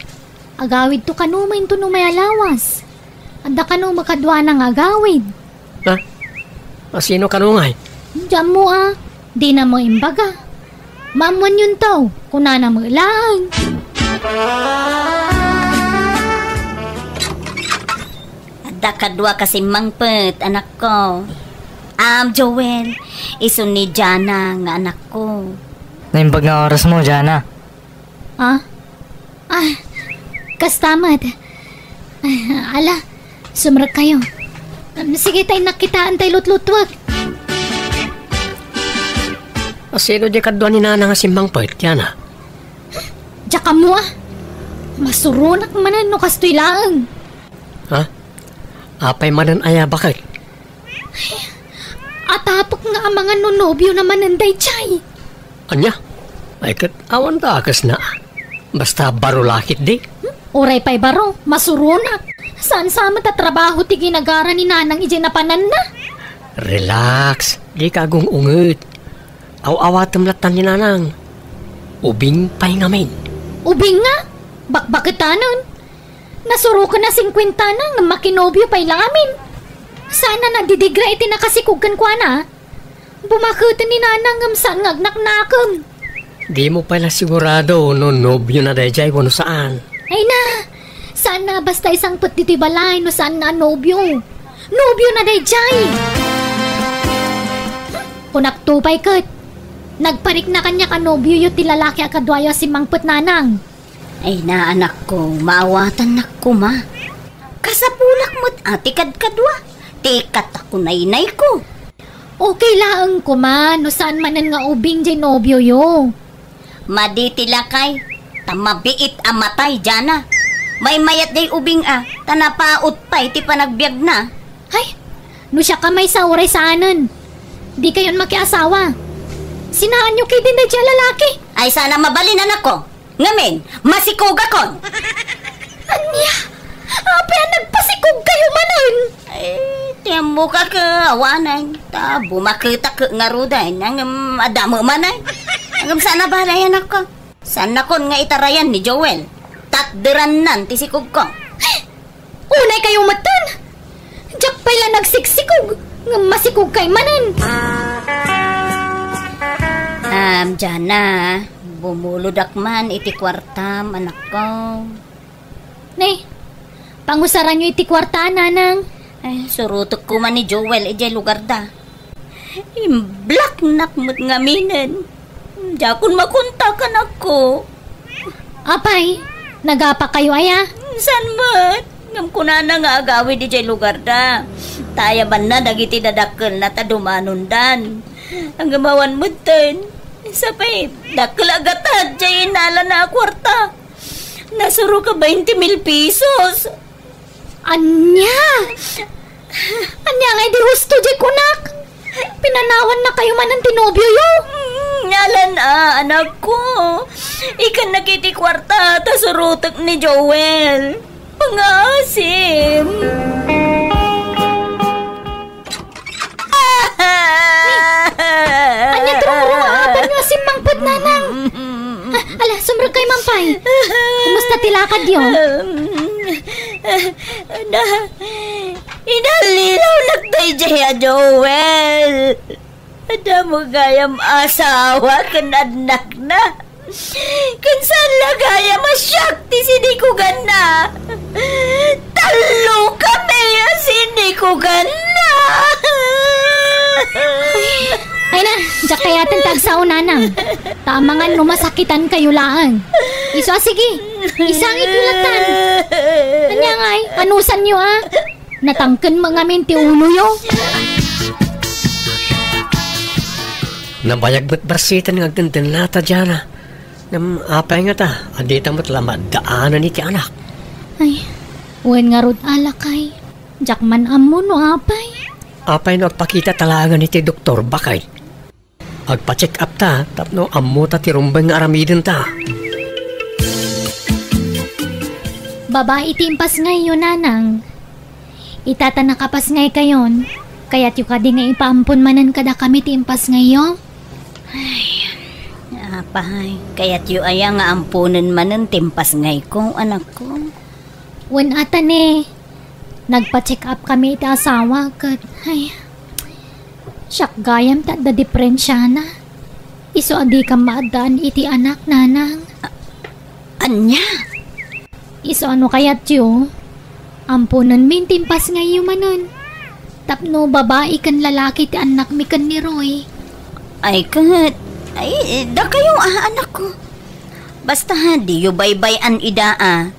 Agawid to kanumain to no may alawas. Adda kanu makadwa ng agawid. Sino kanungay? Diyan mo Di na mo imbaga. Maamwan yun to, kunana mo lang. Ada kadwa kasi mangpet, anak ko. Joel, iso ni Jana nga anak ko. Naimbag nga oras mo, Jana. Kastamad. Ala, sumrag kayo. Sige tayo nakitaan tayo lutlutwag. Sino di kadwa ni Nana nga simbang pait, Jana? Diyak ka mo masurunak manan no kastoy lang. Ha? Apay manan aya bakit? Atapok nga ang mga nonobyo naman nanday chay. Anya? Ay kat awan takas na. Basta baro lakit di. Oray pa'y baro, masurunak. Saan sa matatrabaho ti ginagara ni Nanang ije napanan na? Relax, di ka agung unget. Aw-awatam latan ni Nanang. Ubing pa'y ngamin. Ubing nga? Bakbakitanon? Nasuro ka na 50 na nga makinobyo pa'y lang amin. Sana nagdidigra iti nakasikugkan kwa na. Bumakutin ni Nanang ngam saan ngagnaknakam. Di mo pala sigurado no nobyo na dayjay wano saan. Ay na, saan na basta isang put dito balay no saan na nobyo. Nobyo na dayjay. Kunaktupay kat. Nagparik na kanya ka nobyo yu ti lalaki akadwayo si Mangput Nanang. Ay na anak ko, maawatan na ko ma. Kasapulak mo't atikad kadwa. Tikat ako nainay ko. Okay lang ko man, no saan manan nga ubing jay nobyo yo. Maditila kay, tamabiit amatay Jana. May mayat day ubing tanapaot pa'y ti panagbiag na. Ay, no siya kamay sa uray saanan. Di kayon makiasawa. Sinaan nyo kay din na dyan lalaki. Ay sana mabalin anak ko. Ngamin, masikuga kon. Anya, ape nagpasikog kayo manan. Ay, tiyamo ka ka awanan. Ta, bumakita ka nga ruday. Nang adamo manay. Hanggang sana balay anak ko. Sana kon nga itarayan ni Joel. Tatderan nan ti sikog ko. Unay kayong matan. Diyak pala nagsiksikog. Nga masikog kay manan. Jana, bumuludak man iti kwartam, anak ko. Nay, pangusaran nyo iti kwarta, Nanang. Ay, surutok ko man ni Joel, ijay lugar da. Imblak nakmut nga minen. Jakon makuntakan ako. Apay, nagapa kayo aya? San ba't? Ngam ko na nga agawi di jay lugar da. Tayaban na dagiti dadakkel na tadumanundan. Ang gamawan mo din. Sapay, dakkel agatad jay inala na kwarta. Nasuro ka 20,000 pesos. Anya? Anya nga di husto jay kunak. Pinanawan na kayo man ang tinobyo yo. Ngalan anak ko. Ikan nakiti kwarta ta surutok ni Joel. Pangasim. Anya truro nga si Mangput Nanang. Ala, sumrag kay Mampay. Kumusta tilakad yo? Inalilaw nagtay jaya Joel. Ada mo gayam asawa kan anak na. Kansan lagaya masyakti sinikugan na. Talo kami sinikugan na. Ay na, diyak kayatin tagsaw Nanang. Tamangan numasakitan kayo laang. Iso sige, isangit ulatan. Anya ngay, anusan nyo Natangken mga minti ulo yo. Nabayag ba't barsitan ng agdandan lata Jana. Apay nga ta, adita mo't lamad daanan iti anak. Ay, wen nga rod alakay. Diyak man amo no apay. Apay no agpakita talaga iti doktor bakay. Agpa-check up ta, tapno amo ta tirumbang nga aramidin ta. Babae timpas ngayon, Nanang. Itata nakapas ngay kayon. Kaya't yung kadi nga ipaampon manan kada kami timpas ngayon. Ay, apay. Kaya't yung aya nga ampunan manan timpas ngay ko, anak ko. Wen atan nagpa-check up kami iti asawa kat. Ay, siyak gayam ta da diferensya na. Iso adi ka maadaan iti anak nanang. Anya? Iso ano kayat yo? Ampunan min timpas ngayon manon. Tapno babae kan lalaki ti anak mi kan ni Roy. Ay kat, ay da kayong anak ko. Basta di yu baybayan idaa.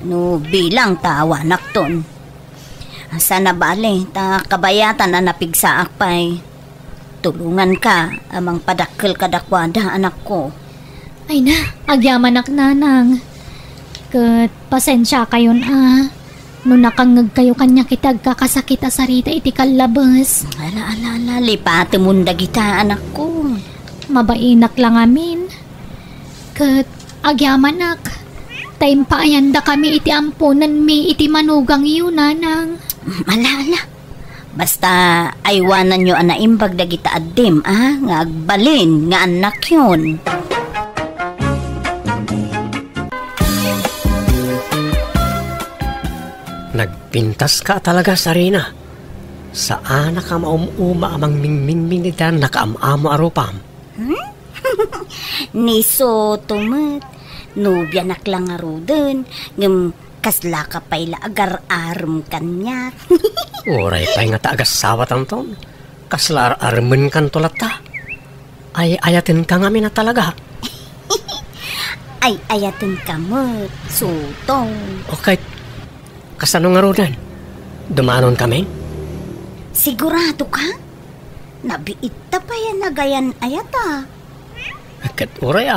No bilang tawa nakton. Sana bale, ta kabayatan na napigsaak pa'y. Tulungan ka, amang padakkel kadakwada anak ko. Ay na, agyaman ak nanang. Kat pasensya kayon no nakangag kayo kanya kitag kakasakit a sarita iti kalabas. Ala, lipati munda kita anak ko. Mabainak lang amin. Kat agyaman ak. Time pa ayanda kami iti ampunan mi iti manugang yun nanang. Ala. Basta aywanan nyo anaimbag dagita addim, nga agbalin nga anak yun. Nagpintas ka talaga, Sarina. Saan ka maumuma amang mingming ni Dan nakaamamo arupam? Niso tumet, nubya naklang aruden, ngem kasla ka pa'y agar-arm kanya. Oray pa'y nga taagas sawat ang ton. Kasla armen kan tulata. Ay ayatin ka nga na talaga. Ay ayatin ka mo, sutong. Okay. Kasano nga rodan? Dumanon kami? Sigurado ka? Nabiit ta pa yan nagayan ayata. Kat oray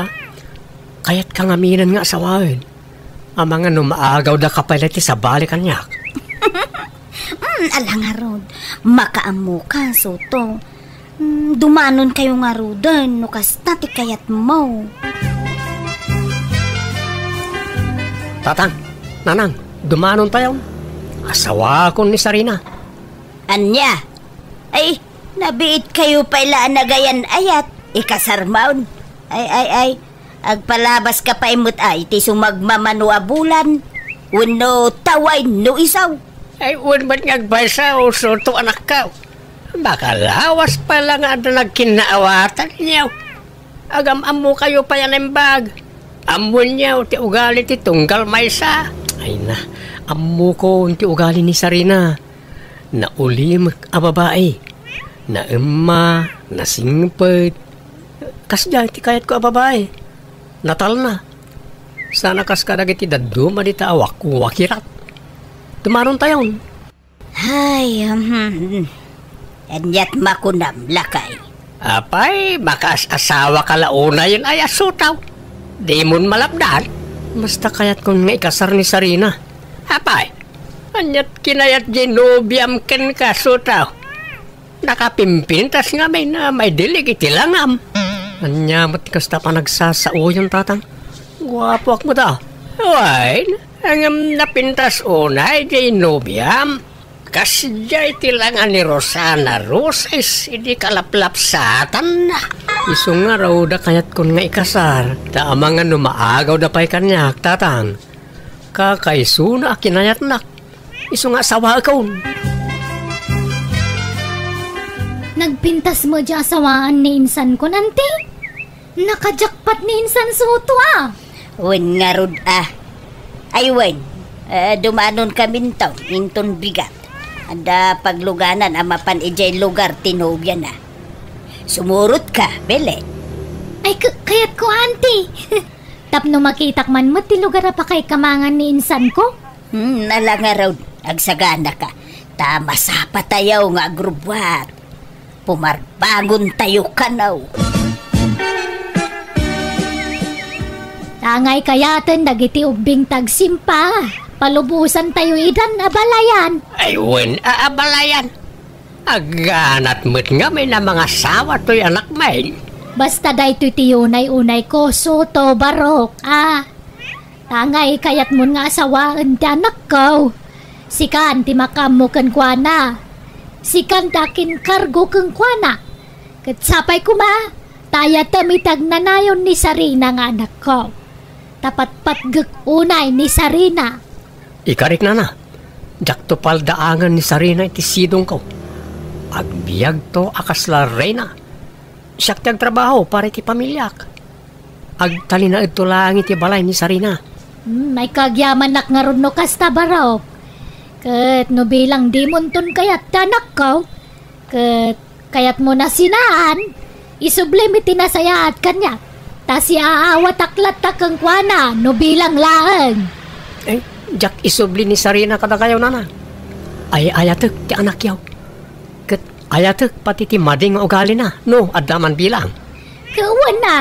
kayat ka ngaminan nga asawain. Ang mga numaagaw da kapaliti sa balik kanyak. Ala nga rod, makaamo ka, soto. Dumanon kayo nga rodan, no kasta ti kayat mo. Tatang, nanang, dumanon tayo. Asawa ko ni Sarina. Anya? Ay, nabiit kayo pala nagayan ayat. Ikasarmaon. Ay. Agpalabas ka pa imot ti sumagmamano bulan. Uno taway no isaw. Ay, unbat ngagbaysa o soto anak ka. Baka lawas pala nga na nagkinaawatan niyaw. Agam-amo kayo pa yan ang bag. Amon niyaw ti ugali ti tunggal maysa. Ay na, amo ko ti ugali ni Sarina. Naulim a babae. Na emma, na singpet. Kasya ti kayat ko a babae. Natal na. Sana kas kadag iti daduma di taawak wakirat. Tumaron tayon. Ay, anyat makunam lakay. Apay, makas asawa ka launa yun ay asutaw. Di mon malabdan. Basta kayat kong nga ikasar ni Sarina. Apay, anyat kinayat ginubiam ken kasutaw. Nakapimpintas nga may dilig itilangam. Anyamot kasta pa nagsasao yung tatang. Guwapo ak mo ta. Why? Ang napintas unay ginubiam. Kasya itilangan ni Rosana Roses. Hindi kalaplap satan na. Iso nga raw da kayat kon nga ikasar. Ta mga numaagaw da pa'y kanyak, tatang. Kakaiso na kinayat nak. Iso nga sawa akon. Nagpintas mo di asawaan ni insan ko nanti. Nakajakpat ni insan suto Wen nga rod Ay wen, dumanon kami nito, inton bigat. Ada pagluganan amapan ijay lugar tinobya na. Sumurot ka, bele. Ay kayat ko auntie. Tapno makitak man mo ti lugar pa kay kamangan ni insan ko. Nala nga rod, agsagana ka. Tama sa patayaw nga agrubwat. Pumarbangon tayo kanaw. Tangay kayaten dagiti ubing tagsimpa. Palubusan tayo idan abalayan. Ay wen abalayan. Aganat mo't nga may na mga sawa to'y anak may. Basta dahito tiyunay unay ko soto barok Tangay kayat mo nga asawaan ti anak ko. Sikan ti makam mo kan kuana. Sikan takin kargo kan kuana. Katsapay ko taya tamitag nanayon ni Sarina nga anak ko. Tapat patgek unay ni Sarina. Ikarik na. Jakto paldaangan ni Sarina iti sidong ko. Agbiag to akasla reyna. siya tiyag trabaho para iti pamilyak. Agtali na ito lang iti balay ni Sarina. May kagyaman nak nga ron no kasta barok. Kat no bilang di monton kayat tanak ko. Kat kayat mo na sinaan. Isublim iti nasayaat kanya. Tas iaawat aklat takang kwana no bilang laeng. Jak isubli ni Sarina kadagayaw nana. Ayatek ti anak yaw. Kat ayatek pati ti mading nga ugali na. No, adaman bilang. Kawan na.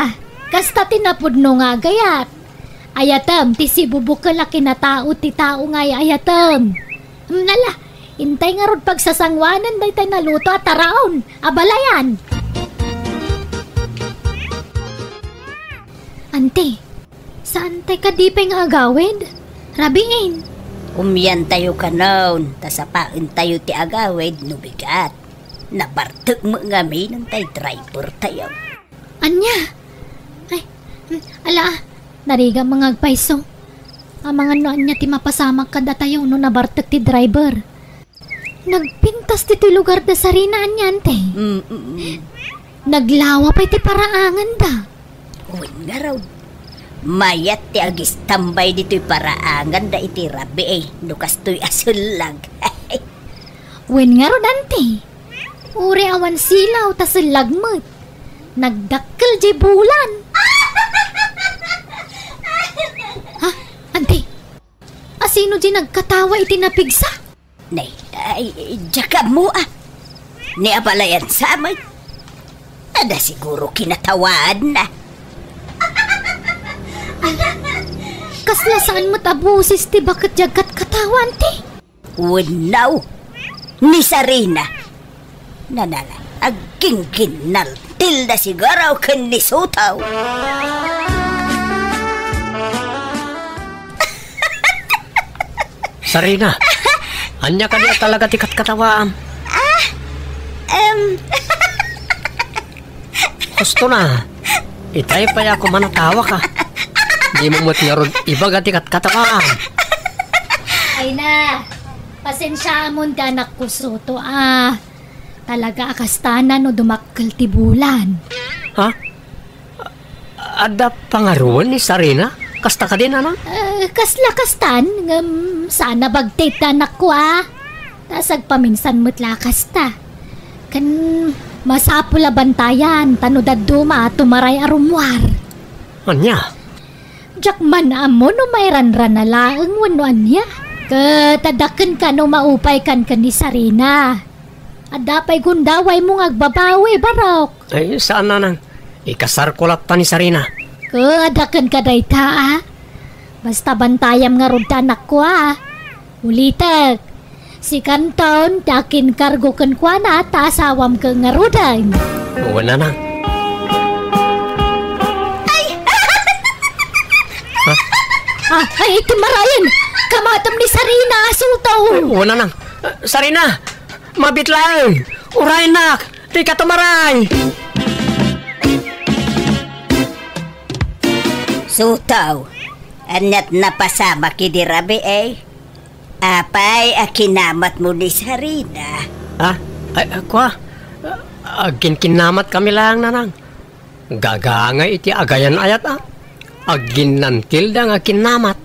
Kasta tinapod no nga gayat. Ayatem, ti si bubukal a kinatao ti tao nga ayatem. Nala, intay nga rod pagsasangwanan day tay naluto at taraon. Abalayan. Ante, saan tay kadipay nga agawid? Rabiin. Umyan tayo kanon, tasapain tayo ti agawid no bigat. Nabartag mo nga may ng tay driver tayo. Anya? Ay, ala, nariga mga agpaiso. Ang mga noan niya ti mapasamag kada tayo no nabartag ti driver. Nagpintas ti lugar da sarinaan niya, ante. Naglawa pa iti paraangan da. Uwan nga raw. Mayat ti agis tambay dito'y paraangan da iti rabi nukas to'y asulag. Wen nga ron, ante. Uri awan silaw ta sulagmet. Nagdakkel di bulan. Ha? Ante? Asino di nagkatawa iti napigsa? Nay, jaka mo Ni abalayan sa amin. Ada siguro kinatawaan na. Kasla saan mo't abusis ti bakit jagat katawan ti? Winaw, ni Sarina. Nanala, agking kinaltil na sigaraw kan ni Sutaw. Sarina, anya ka niya talaga tikat katawaan. Gusto na, itay pa ya ako manatawa ka. Di mo mo't nga ron iba tikat katawaan. Ay na, pasensya mo da anak ko Soto Talaga akastana no dumakkel ti bulan. Ha? Ada pangaruan ni Sarina? Kasta ka din, ano? Kasla kastan, sana bagtit anak ko Tasag paminsan mo't lakasta. Kan masapula bantayan, tanudad duma tumaray arumwar. Anya? Jakman amo no may ranran na laeng wano anya. Katadaken ka no maupay kan ni Sarina. Adapay gundaway mong agbabawi, barok. Ay, saan na nang? Ikasar ko lap pa ni Sarina. Adakan ka dayta, Basta bantayam nga rod anak ko, Ulitak, si Kanton, takin kargo kan kwa na, tasawam ka nga rodan. Oo na nang. Ay, timarayan! Kamatam ni Sarina, asutaw! Oo na nang. Sarina! Mabit lang! Uray nak! Di ka tumaray! Sutaw, anat napasama kidirabi Apay, akinamat mo ni Sarina. Ay, ako agin kinamat kami lang nanang. Gagangay iti agayan ayat Agin nantil da nga kinamat.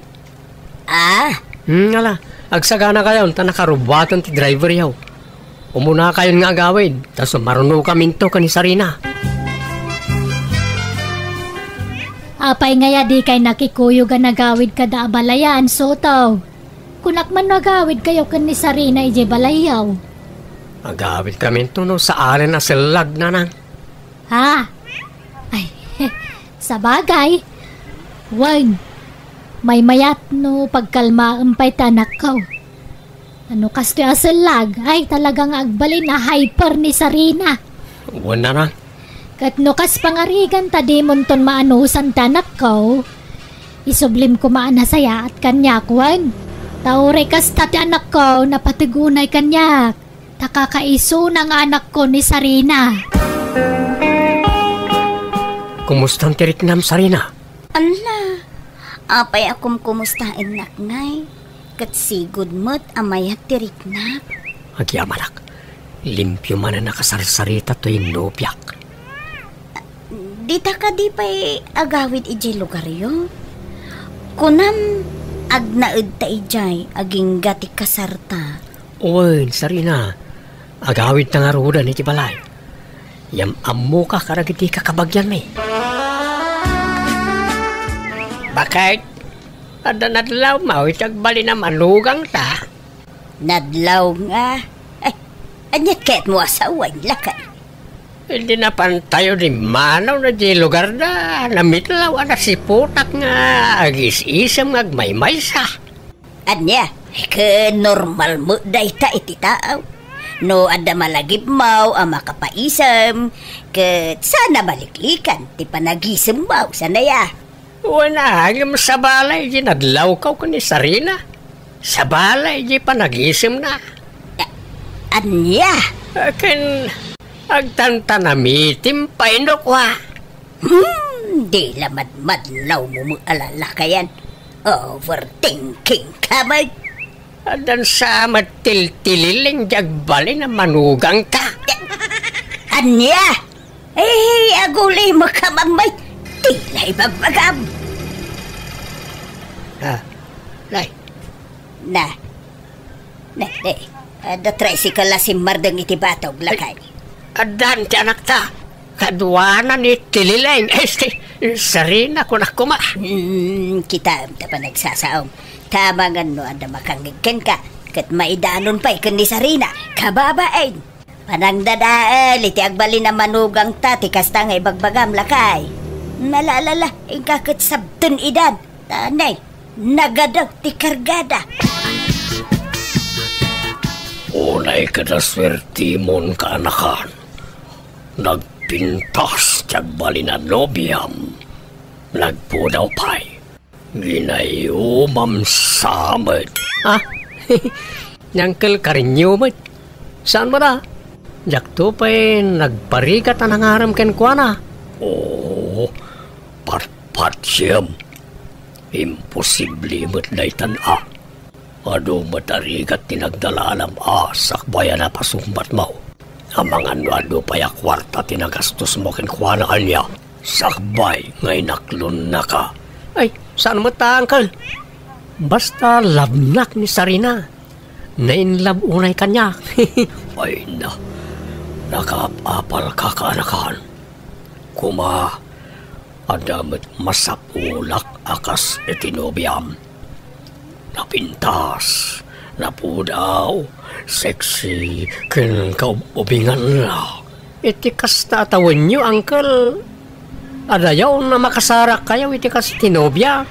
Ala, agsagana kayo, ta nakarubatan ti driver yaw. Umuna kayon nga agawid, tas maruno kami to ka ni Sarina. Apay ngaya di kay nakikuyo ga nagawid ka da abalayan, Soto. Kunak man nagawid kayo kan ni Sarina ije balayaw. Agawid kami to no sa aren na silag na nang. Ha? Ay, sa bagay. Wan, may mayat no pagkalmaan pa'y tanak ko. Ano kasto yung asalag? Ay, talagang agbalin na hyper ni Sarina. Wala na. Kat no kas pangarigan ta di monton maanusan tanak ko. Isublim ko maanasaya at kanyak, wan. Taure kas tati anak ko na patigunay kanyak. Takakaiso ng anak ko ni Sarina. Kumusta ang tiriknam, Sarina? Ala, apay akum kumustahin naknay. Kat sigud mo't amayat tiriknak. Agyamanak, limpyo man na nakasarsarita to'y nobyak. Dita ka di pa'y agawid ijay lugar yo. Kunam agnaed ta ijay aging gati kasarta. Oy, Sarina. Agawid na nga roda ni Tibalay. Yam ammo ka karagiti kakabagyan may. Bakit? Ada nadlaw mo, itagbali na manugang ta. Nadlaw nga. Ay, anyat kahit mo asawan lakay. Hindi na pantayo di manaw na di lugar na namitlaw na si putak nga agis-isam nga agmaymay sa. Anya, ke normal mo day ta iti taaw. No ada malagip mau ama kapaisam, ke sana baliklikan ti panagisem mau sanaya. Wala hanggang sa balay di nadlaw ka ni Sarina. Sa balay di panagisem na. Anya? Akin agtantanamitim painokwa. Di lamad-madlaw mo alala kayan. Overthinking ka ba? Adan sa matil-tililing jagbali na manugang ka. Anya? Agulay mo ka mamay. Tilay bagbagam. Lay. Na. The tricycle la si Mardang iti batog lakay. Adan ti anak ta. Kadwana ni tililing. Sarina ko na kuma. Kita ta pa nagsasaong. Tamangan no anda makangigkan ka. Kat maidanon pa'y kundi Sarina. Kababain. Panang dadaal iti agbali na manugang ta. Tikas ta nga ibagbagam lakay. Nalalala. Ingkakit sabtun idan. Tanay. Nagadaw ti kargada. Unay kadaswerti mon kaanakan. Nagpintas tiagbali na nobyam. Nagpudaw pa'y. Ginayumam samad. Nyangkel karinyumad. Saan mo na? Jakto pa'y nagparikat na nangaram ken kwa na. Patpat siyam. Imposible mo't daytan Ado matarigat tinagdalalam sakbayan na pasumbat mo. Amang ano pa'y kwarta tinagastos mo ken kwa na kanya. Sakbay ngay naklon na ka. Ay, saan mo ta, Uncle? Basta labnak ni Sarina. Nainlab unay kanya. Ay na, nakapapal ka kaanakan. Kuma, adamat masapulak akas etinobiam. Napintas, napudaw, sexy, kinkaubingan na. Itikas na atawan nyo, Uncle. Adayaw na makasarak kayo itikas tinobya.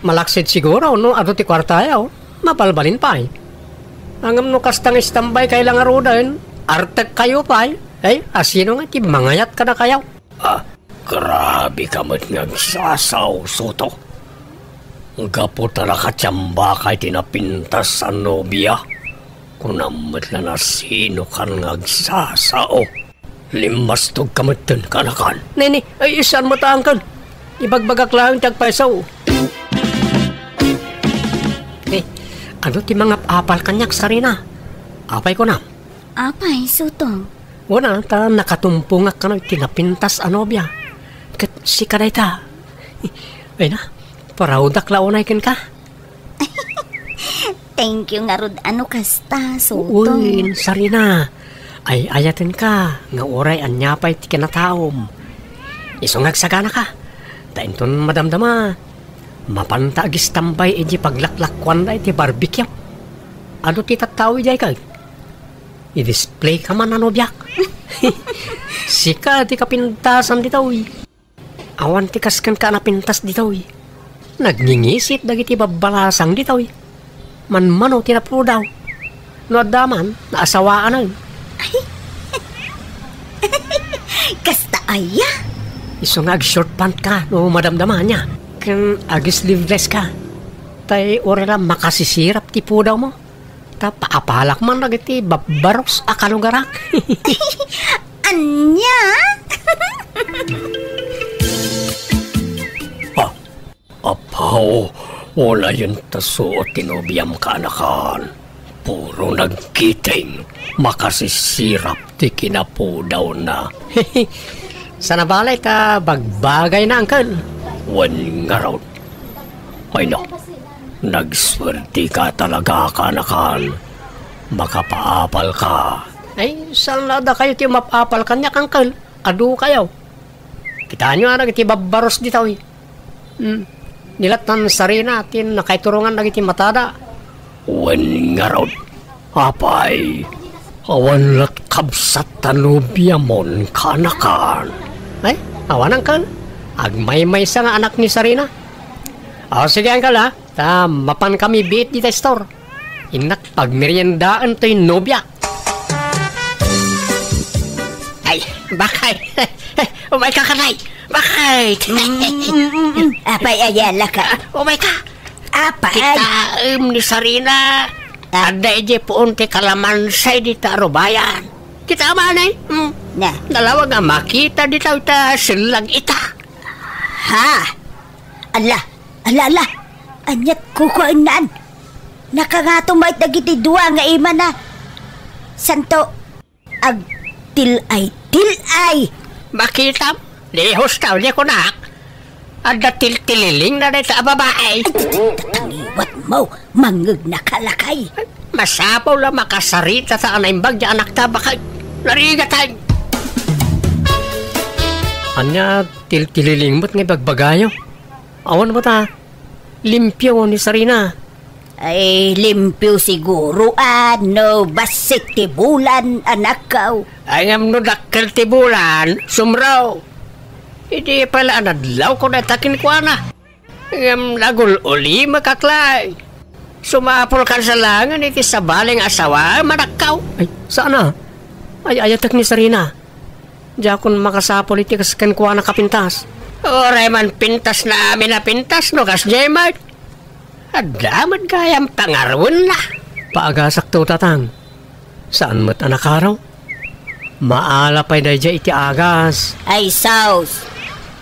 Malaksid siguro, no? Ato ti kwartayaw. Mapalbalin pa eh. Angam no kastang istambay kay lang arudan. Artek kayo pa eh. Asino nga ti mangayat ka na kayaw. Grabe ka mo't nagsasaw, Soto. Gapo talaga tsamba kay tinapintas sa nobya. Kunamot na sino kan nagsasaw. Limastog kamutin kanakan. Nini, ay isan mo taangkan. Ibagbagak lang tagpaisaw. Ano ti mga apal kanyak Sarina? Apay ko na. Apay, Soto? Wala, ta nakatumpungak ka na tinapintas anobya. Kat si kaday ta. Ay na, paraudak launay ken ka. Thank you nga rod ano kasta, Soto. Uy, Sarina. Ay ayatin ka, nga oray anyapay ti kinataom. Isong nagsagana ka. Tainton madamdama. Mapanta agis tambay iji paglaklakwan na iti barbecue. Ano ti tatawi jay ka? I-display ka man ano biyak. Sika ti kapintasan dito. Awan ti kaskan ka na pintas dito. Nagningisit dagiti babalasang dito. Man-mano tinapo daw. No adaman, naasawaan na. Kasta aya? Isong ag-short pant ka, no madamdaman niya. Kan agis sleeveless ka. Tay orela makasisirap ti po daw mo. Ta paapalak man nagiti babaros akalugarak. Anya? Apaw, wala yun tasuot tinobiyam ka anakan. Puro nagkiting, makasisirap ti kinapo daw na. Sa nabalay ta bagbagay na, Uncle. Wan nga raw. Ay no, nagswerte ka talaga, kanakan. Makapaapal ka. Ay, saan na kayo ti mapapal kanya, Uncle? Adu kayo. Kita nyo nga iti babaros dito, eh. Nilatan sarina tin nakaiturungan na iti matada. Wan nga raw. Apay, awan lat kabsat tanubya mon kanakan. Ay, awan, Uncle. Agmay-may sa nga anak ni Sarina. O, sige, Uncle, ha. Mapan kami bit dito store. Inak pagmeriendaan to'y nobya. Ay, bakay. Umay ka kanay. Bakay. Apay, ayala ka. Umay ka. Apay. Kita ni Sarina. Ada ije puunti kalamansay dito arubayan. Kita manay. Na. Dalawa nga makita dito ita silang ita. Ha? Ala. Anyat kukuanan. Nakangatumait na giti duwa nga ima na. Santo, ag tilay. Makita? Lihos tao niya kunak. Ada tililing na rin sa babae. Tangiwat mo, mangag na kalakay. Masapaw lang makasarita sa anaimbag niya anak tabakay. Narigatan. Anya, tililing mo't nga bagbagayo. Awan mo ta, limpyo ni Sarina. Ay, limpyo siguro, ano, basit tibulan, anak ka. Ayam no dakkel tibulan, sumraw. Hindi pala anadlaw ko na takin ko na. Ayam nagul uli makaklay. Sumapol ka sa langan, iti sa baling asawa, manakaw. Ay, sana? Ay, ayatak ni Sarina. Diya kung makasapol iti kaskan ko na kapintas. Oray man pintas na amin na pintas, no kas Jemart. Adamat kayang pangarwan na. Paagasak to, tatang. Saan mo't anak araw? Maalapay na dya iti agas. Ay, saus.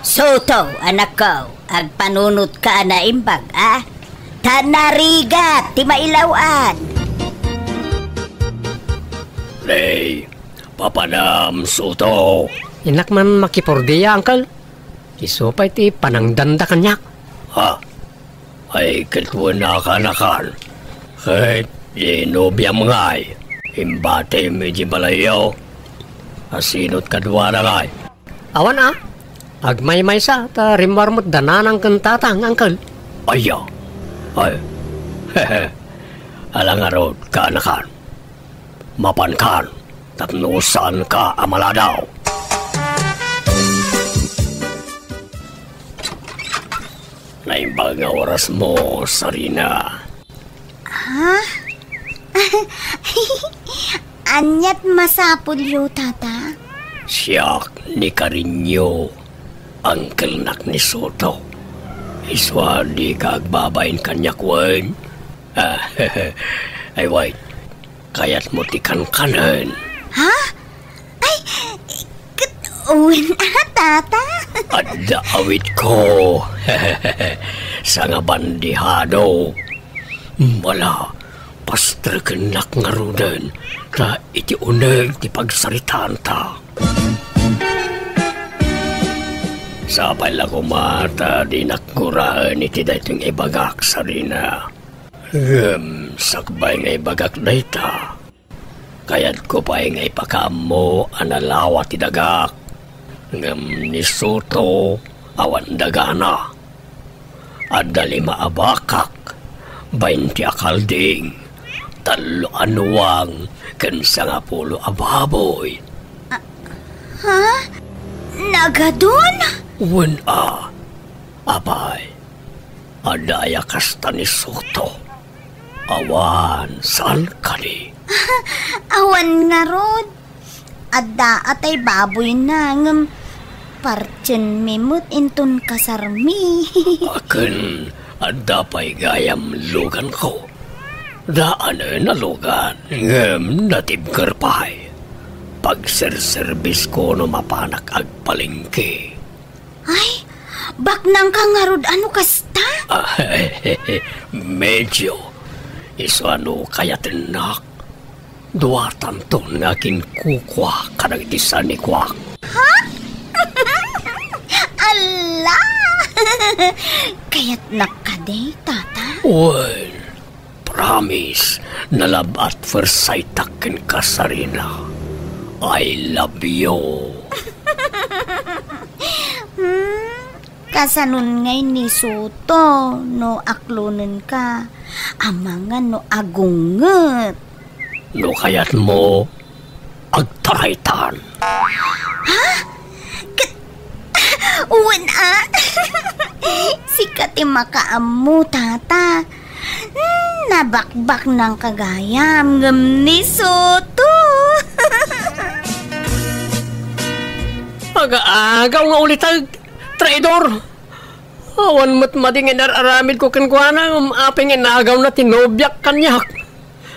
Soto, anak ko. Agpanunot ka na imbag, ah? Tanarigat, ti mailawan. Lay, papanam, Soto. Inak man makipordiya, Uncle. Isupay ti panangdanda kanyak. Ha? Ay, kaltuan na kanakan. Kahit inobya mga ay, imbate medyo balayaw. Asinot kadwa na ngay. Awan agmay-may sa, ta rimwarmot dananang kantatang, Uncle. Ayaw. Ay, hehe. Alang arod, kanakan. Mapankan, tapnusan ka amaladaw. Naimbag nga oras mo, Sarina. Ha? Anyat masapul yo, tata? Siyak ni Karinyo, Uncle nak ni Soto. Iswa di kagbabain kanyak wen. Ay, wait. Kayat mo tikan kanan. Ha? Ay, katuwin tata? Ada awit ko. Sa nga bandihado. Wala. Pastrakenak nga rudan. Ta iti uneg ti pagsaritaan ta. Sabay lang kumata di nakkuraan iti daytong ibagak, Sarina. Sakbay nga ibagak dayta. Kayat ko pa nga ipakamo analawa ti dagak. Ngam ni Soto awan dagana. Adda 5 abakak, 20 akalding, 3 anuwang, ken 10 ababoy. Ha? Nagadon? Wen abay, adaya kasta ni Soto. Awan, saan ka ni? Awan nga rod. Adda atay baboy na ngam parchen memut intun kasarmi. Akin, adda pa'y gayam lugan ko. Daan na lugan, ngam natibgar pa'y. Pagserserbis ko no mapanak agpalingki. Ay, baknang ka nga rod ano kasta? Medyo. Iso ano kaya tinak. Duwatan to nga kin kukwa kanag isa ni kwak. Ha? Hala! Kaya't nakaday, tata? Well, promise na love at first sight akin ka, Sarina. I love you. Kasanon ngay ni Soto, no aklonen ka. Amangan no agunget. No kayat mo, agtaraytan. Uwan Sikat makaamu, tata. Nabakbak ng kagayam ngam ni Soto. Aga-agaw nga ulit ang traidor. Awan mo't madingin aramid ko kankwana aping inagaw na tinobyak kanyak.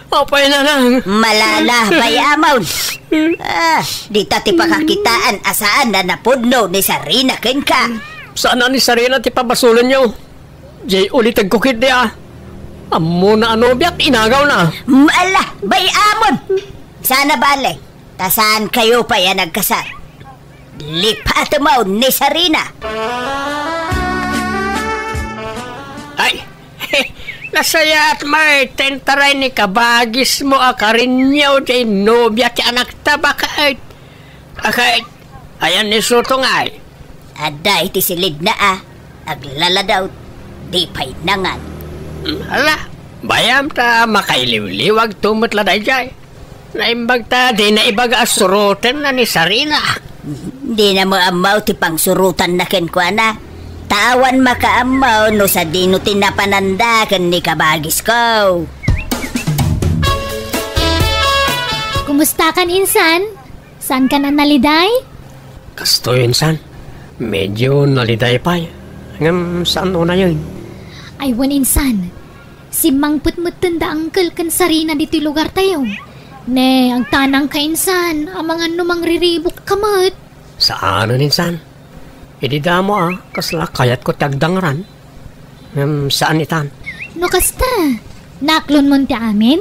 Apay na lang. Malala, bayamaw. Di tati pakakitaan asaan na napudno ni Sarina ken ka. Saan na ni Sarina ti pabasulan niyo? Jay ulit agkukit niya. Amo na anobyak, inagaw na. Mala, bayamon. Sana bale, tasaan kayo pa yan nagkasal. Lipat mo ni Sarina. Ay, nasaya at may tentaray ni kabagis mo akarin niyo jay nobya ti anak tabakait. Akait, ayan ni Soto ngay. Ada iti silid na aglala daw, di pa'y nangan. Hala, bayam ta makailiw-liwag tumot laday jay. Naimbag ta di na ibaga asurutan na ni Sarina. Di na mo amaw ti pangsurutan na ken kwa na. Tawan makaamaw no sa dino tinapananda ken ni kabagis ko. Kumusta kan, insan? Saan ka na naliday? Kasto insan, medyo naliday pa. Ngam saan na yun? Ay, wan, insan. Si Mang Putmut tanda angkel kan Sarina dito lugar tayo. Ne, ang tanang ka, insan, ang mga numang riribok kamot. Saan insan? Idida mo kasla kayat ko tagdangran. Saan itan? No kasta, naklon mo ti amin?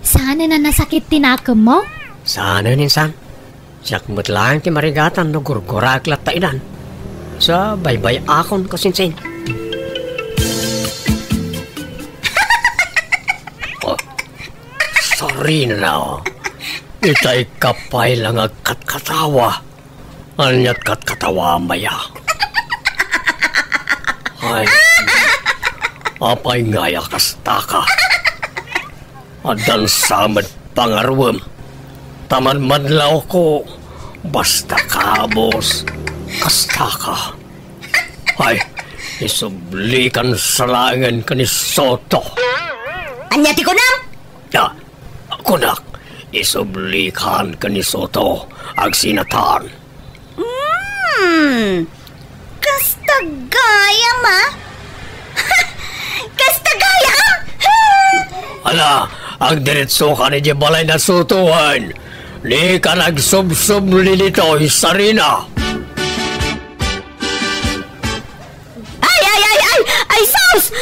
Sana na nasakit tinakam mo? Saan insan? Siyak mo't lang ti marigatan no gurgurak lat taidan. Sa baybay akon kasinsin. Sorry na. Itay kapay lang agkat-katawa. Anyat kat-katawa maya. Ay, apay ngaya kastaka. Adan samad pangarwam. Taman madlaw ko. Basta kabos. Kastaka. Ay, isublikan salangan ka ni Soto. Anyati ko na? Ya, kunak, isublikan ka ni Soto. Agsinatan. Kasta gayam, Kasta gayam? Ala, ang diretso ka ni Jebalay na Sotohan. Ni ka nagsub-sub nilito, Sarina. Ay, sus!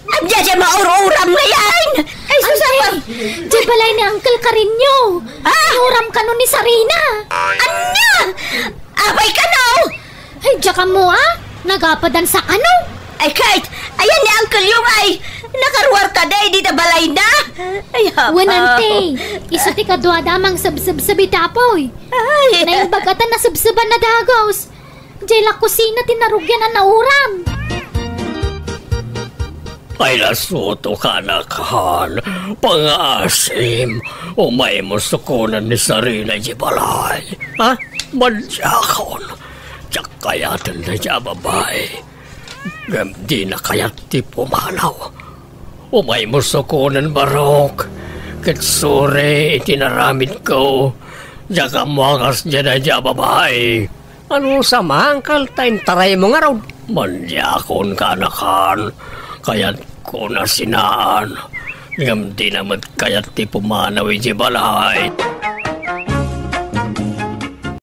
Andiyan siya maur-uram ngayon! Ay, susay! Jebalay ni Uncle Carinyo. Uram ka nun ni Sarina. Anya! Abay ka no! Ay, diya ka mo, nagapadan sa ano? Ay, kahit, ayan ni Uncle yung ay, nakaruwar ka day, di na balay na. Ay, Wanante, iso ti kadwa damang sabsab sa bitapoy. Ay, Naimbagatan na sabsaban na dagos. Diyay la kusina tinarugyan na nauram. Ay, nasuto ka na kan. Pang-asim. Umay mo sukunan ni Sarina Jebalay. Ha? Madyakon. Tiyak kayatan na siya babae. Di na kayat ti pumanaw. Umay mo sukunan barok. Kitsure itinaramid ko. Diyak ang wakas dyan na siya babae. Ano sa mangkal tayong taray mo nga raw? Madyakon ka na kan. Kaya't ko na sinaan. Ngam di naman kaya't ti pumanaw Jebalay.